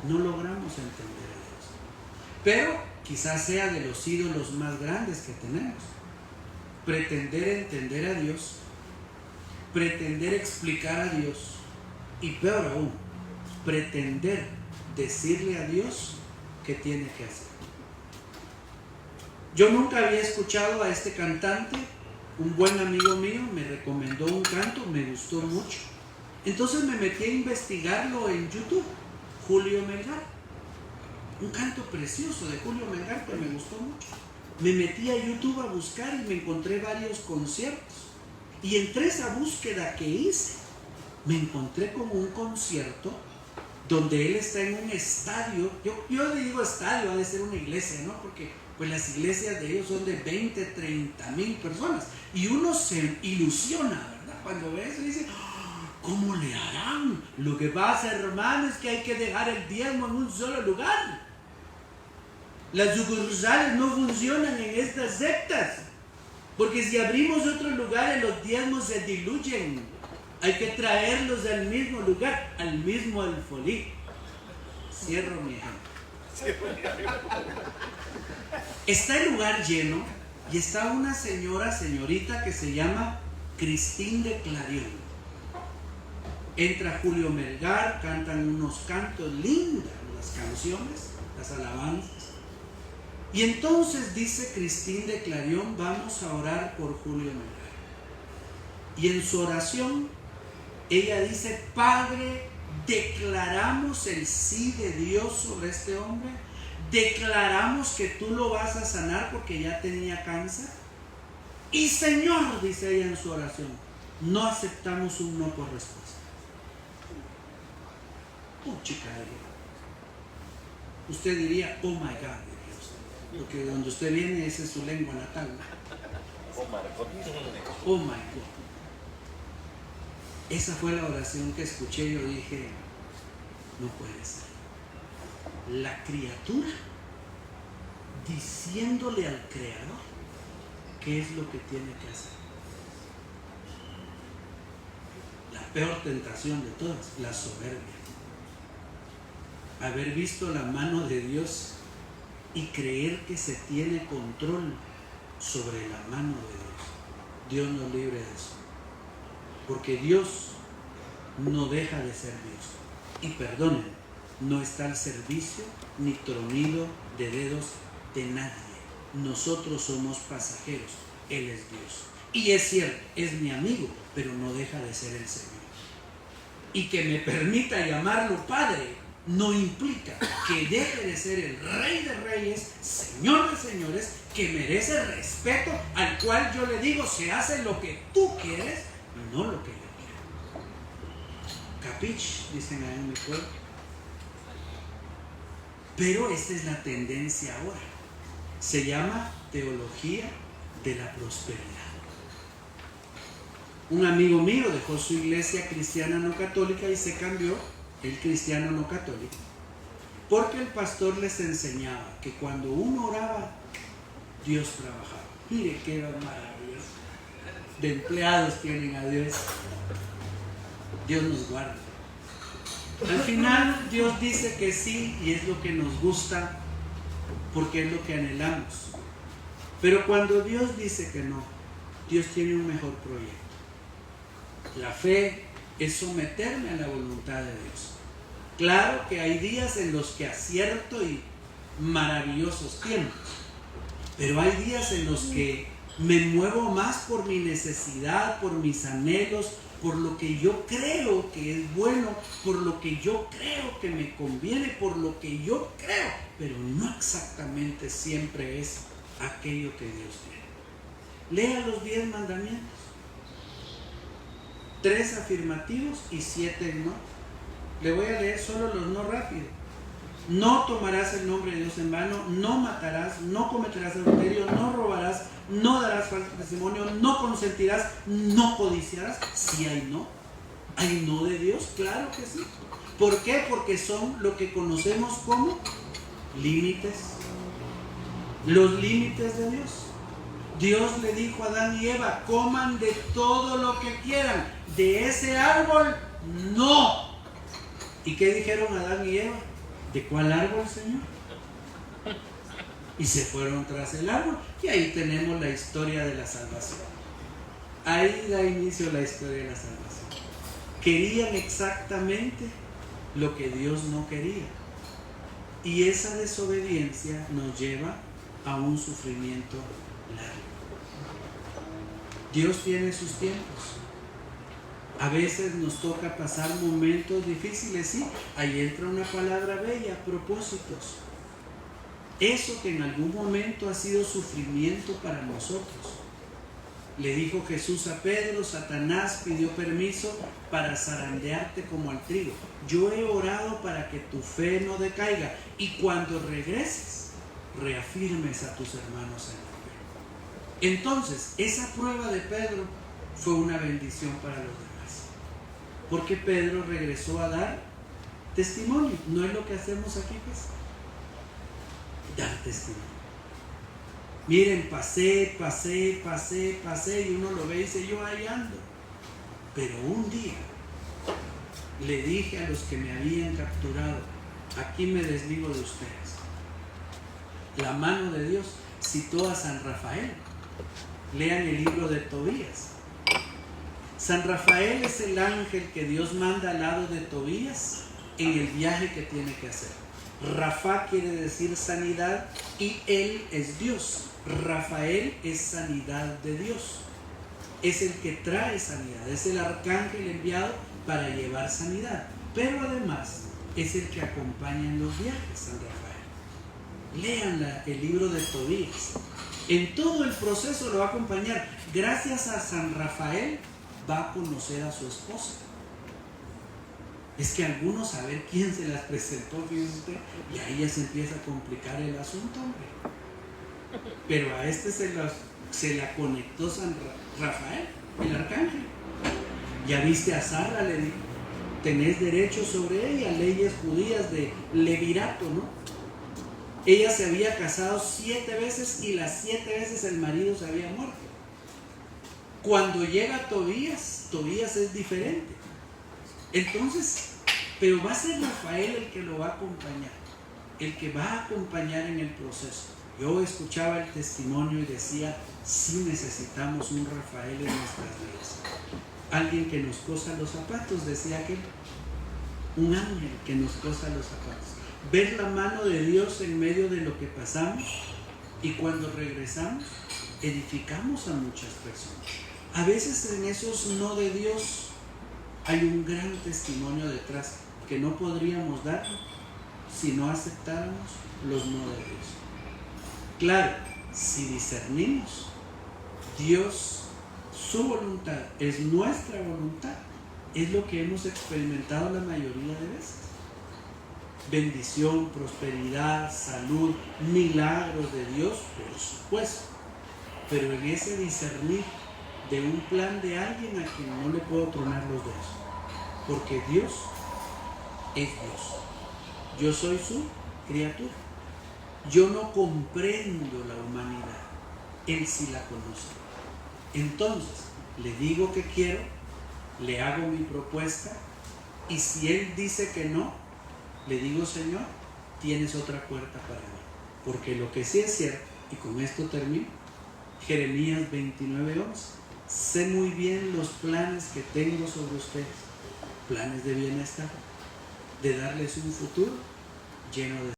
No logramos entender a Dios. Pero quizás sea de los ídolos más grandes que tenemos. Pretender entender a Dios, pretender explicar a Dios, y peor aún, pretender decirle a Dios qué tiene que hacer. Yo nunca había escuchado a este cantante. Un buen amigo mío me recomendó un canto, me gustó mucho. Entonces me metí a investigarlo en YouTube, Julio Melgar. Un canto precioso de Julio Melgar que me gustó mucho. Me metí a YouTube a buscar y me encontré varios conciertos. Y entre esa búsqueda que hice, me encontré con un concierto donde él está en un estadio. Yo le digo estadio, ha de ser una iglesia, ¿no? Porque pues las iglesias de ellos son de 20, 30 mil personas. Y uno se ilusiona, ¿verdad? Cuando ve eso dice, ¿cómo le harán? Lo que pasa, hermano, es que hay que dejar el diezmo en un solo lugar. Las sucursales no funcionan en estas sectas, porque si abrimos otros lugares los diezmos se diluyen. Hay que traerlos al mismo lugar, al mismo alfolí. Cierro mi ejemplo. Está el lugar lleno y está una señorita que se llama Cristín de Clarion. Entra Julio Melgar, cantan unos cantos lindas, las canciones, las alabanzas. Y entonces dice Cristín de Clarion, vamos a orar por Julio Melgar. Y en su oración, ella dice, Padre, declaramos el sí de Dios sobre este hombre, declaramos que tú lo vas a sanar porque ya tenía cáncer. Y Señor, dice ella en su oración, no aceptamos un no por respuesta. Chica, usted diría, oh my God, diría usted, porque donde usted viene esa es su lengua natal. Oh my God. Esa fue la oración que escuché. Yo dije, no puede ser. La criatura diciéndole al Creador qué es lo que tiene que hacer. La peor tentación de todas, la soberbia. Haber visto la mano de Dios y creer que se tiene control sobre la mano de Dios. Dios nos libre de eso. Porque Dios no deja de ser Dios. Y perdonen, no está al servicio ni tronido de dedos de nadie. Nosotros somos pasajeros. Él es Dios. Y es cierto, es mi amigo, pero no deja de ser el Señor. Y que me permita llamarlo Padre no implica que deje de ser el Rey de Reyes, Señor de Señores, que merece respeto, al cual yo le digo, se hace lo que tú quieres y no lo que yo quiero. Capich, dicen ahí en mi pueblo. Pero esta es la tendencia ahora. Se llama teología de la prosperidad. Un amigo mío dejó su iglesia cristiana no católica y se cambió el cristiano no católico, porque el pastor les enseñaba que cuando uno oraba, Dios trabajaba. Mire qué maravilloso. De empleados tienen a Dios. Dios nos guarda. Al final Dios dice que sí y es lo que nos gusta porque es lo que anhelamos. Pero cuando Dios dice que no, Dios tiene un mejor proyecto. La fe es someterme a la voluntad de Dios. Claro que hay días en los que acierto y maravillosos tiempos, pero hay días en los que me muevo más por mi necesidad, por mis anhelos, por lo que yo creo que es bueno, por lo que yo creo que me conviene, por lo que yo creo, pero no exactamente siempre es aquello que Dios quiere. Lea los 10 mandamientos. 3 afirmativos y 7 no. Le voy a leer solo los no rápido. No tomarás el nombre de Dios en vano, no matarás, no cometerás adulterio, no robarás, no darás falso testimonio, no consentirás, no codiciarás. Si hay no. ¿Hay no de Dios? Claro que sí. ¿Por qué? Porque son lo que conocemos como límites. Los límites de Dios. Dios le dijo a Adán y Eva, coman de todo lo que quieran, de ese árbol no. ¿Y qué dijeron Adán y Eva? ¿De cuál árbol, Señor? Y se fueron tras el árbol. Y ahí tenemos la historia de la salvación. Ahí da inicio la historia de la salvación. Querían exactamente lo que Dios no quería. Y esa desobediencia nos lleva a un sufrimiento largo. Dios tiene sus tiempos. A veces nos toca pasar momentos difíciles, sí. Ahí entra una palabra bella, propósitos. Eso que en algún momento ha sido sufrimiento para nosotros. Le dijo Jesús a Pedro, Satanás pidió permiso para zarandearte como al trigo. Yo he orado para que tu fe no decaiga y cuando regreses, reafirmes a tus hermanos en la fe. Entonces, esa prueba de Pedro fue una bendición para los demás. Porque Pedro regresó a dar testimonio. ¿No es lo que hacemos aquí, pues? Dar testimonio. Miren, pasé y uno lo ve y dice, yo ahí ando. Pero un día le dije a los que me habían capturado, aquí me desligo de ustedes. La mano de Dios citó a San Rafael. Lean el libro de Tobías. San Rafael es el ángel que Dios manda al lado de Tobías en el viaje que tiene que hacer. Rafa quiere decir sanidad y él es Dios. Rafael es sanidad de Dios. Es el que trae sanidad, es el arcángel enviado para llevar sanidad. Pero además es el que acompaña en los viajes, San Rafael. Lean el libro de Tobías. En todo el proceso lo va a acompañar. Gracias a San Rafael va a conocer a su esposa. Es que algunos, a ver quién se las presentó, fíjense usted, y ahí ya se empieza a complicar el asunto, hombre. Pero a este se la conectó San Rafael, el arcángel. Ya viste a Sara, le dijo, tenés derecho sobre ella, leyes judías de levirato, ¿no? Ella se había casado 7 veces y las 7 veces el marido se había muerto. Cuando llega Tobías es diferente. Entonces, pero va a ser Rafael el que lo va a acompañar, el que va a acompañar en el proceso. Yo escuchaba el testimonio y decía, sí necesitamos un Rafael en nuestras vidas. Alguien que nos cosa los zapatos, decía aquel. Un ángel que nos cosa los zapatos. Ver la mano de Dios en medio de lo que pasamos, y cuando regresamos, edificamos a muchas personas. A veces en esos no de Dios hay un gran testimonio detrás que no podríamos dar si no aceptáramos los no de Dios. Claro, si discernimos, Dios, su voluntad es nuestra voluntad, es lo que hemos experimentado la mayoría de veces. Bendición, prosperidad, salud, milagros de Dios, por supuesto. Pero en ese discernir de un plan de alguien a quien no le puedo tronar los dedos. Porque Dios es Dios. Yo soy su criatura. Yo no comprendo la humanidad. Él sí la conoce. Entonces, le digo que quiero, le hago mi propuesta, y si Él dice que no, le digo, Señor, tienes otra puerta para mí. Porque lo que sí es cierto, y con esto termino, Jeremías 29:11, sé muy bien los planes que tengo sobre ustedes, planes de bienestar, de darles un futuro lleno de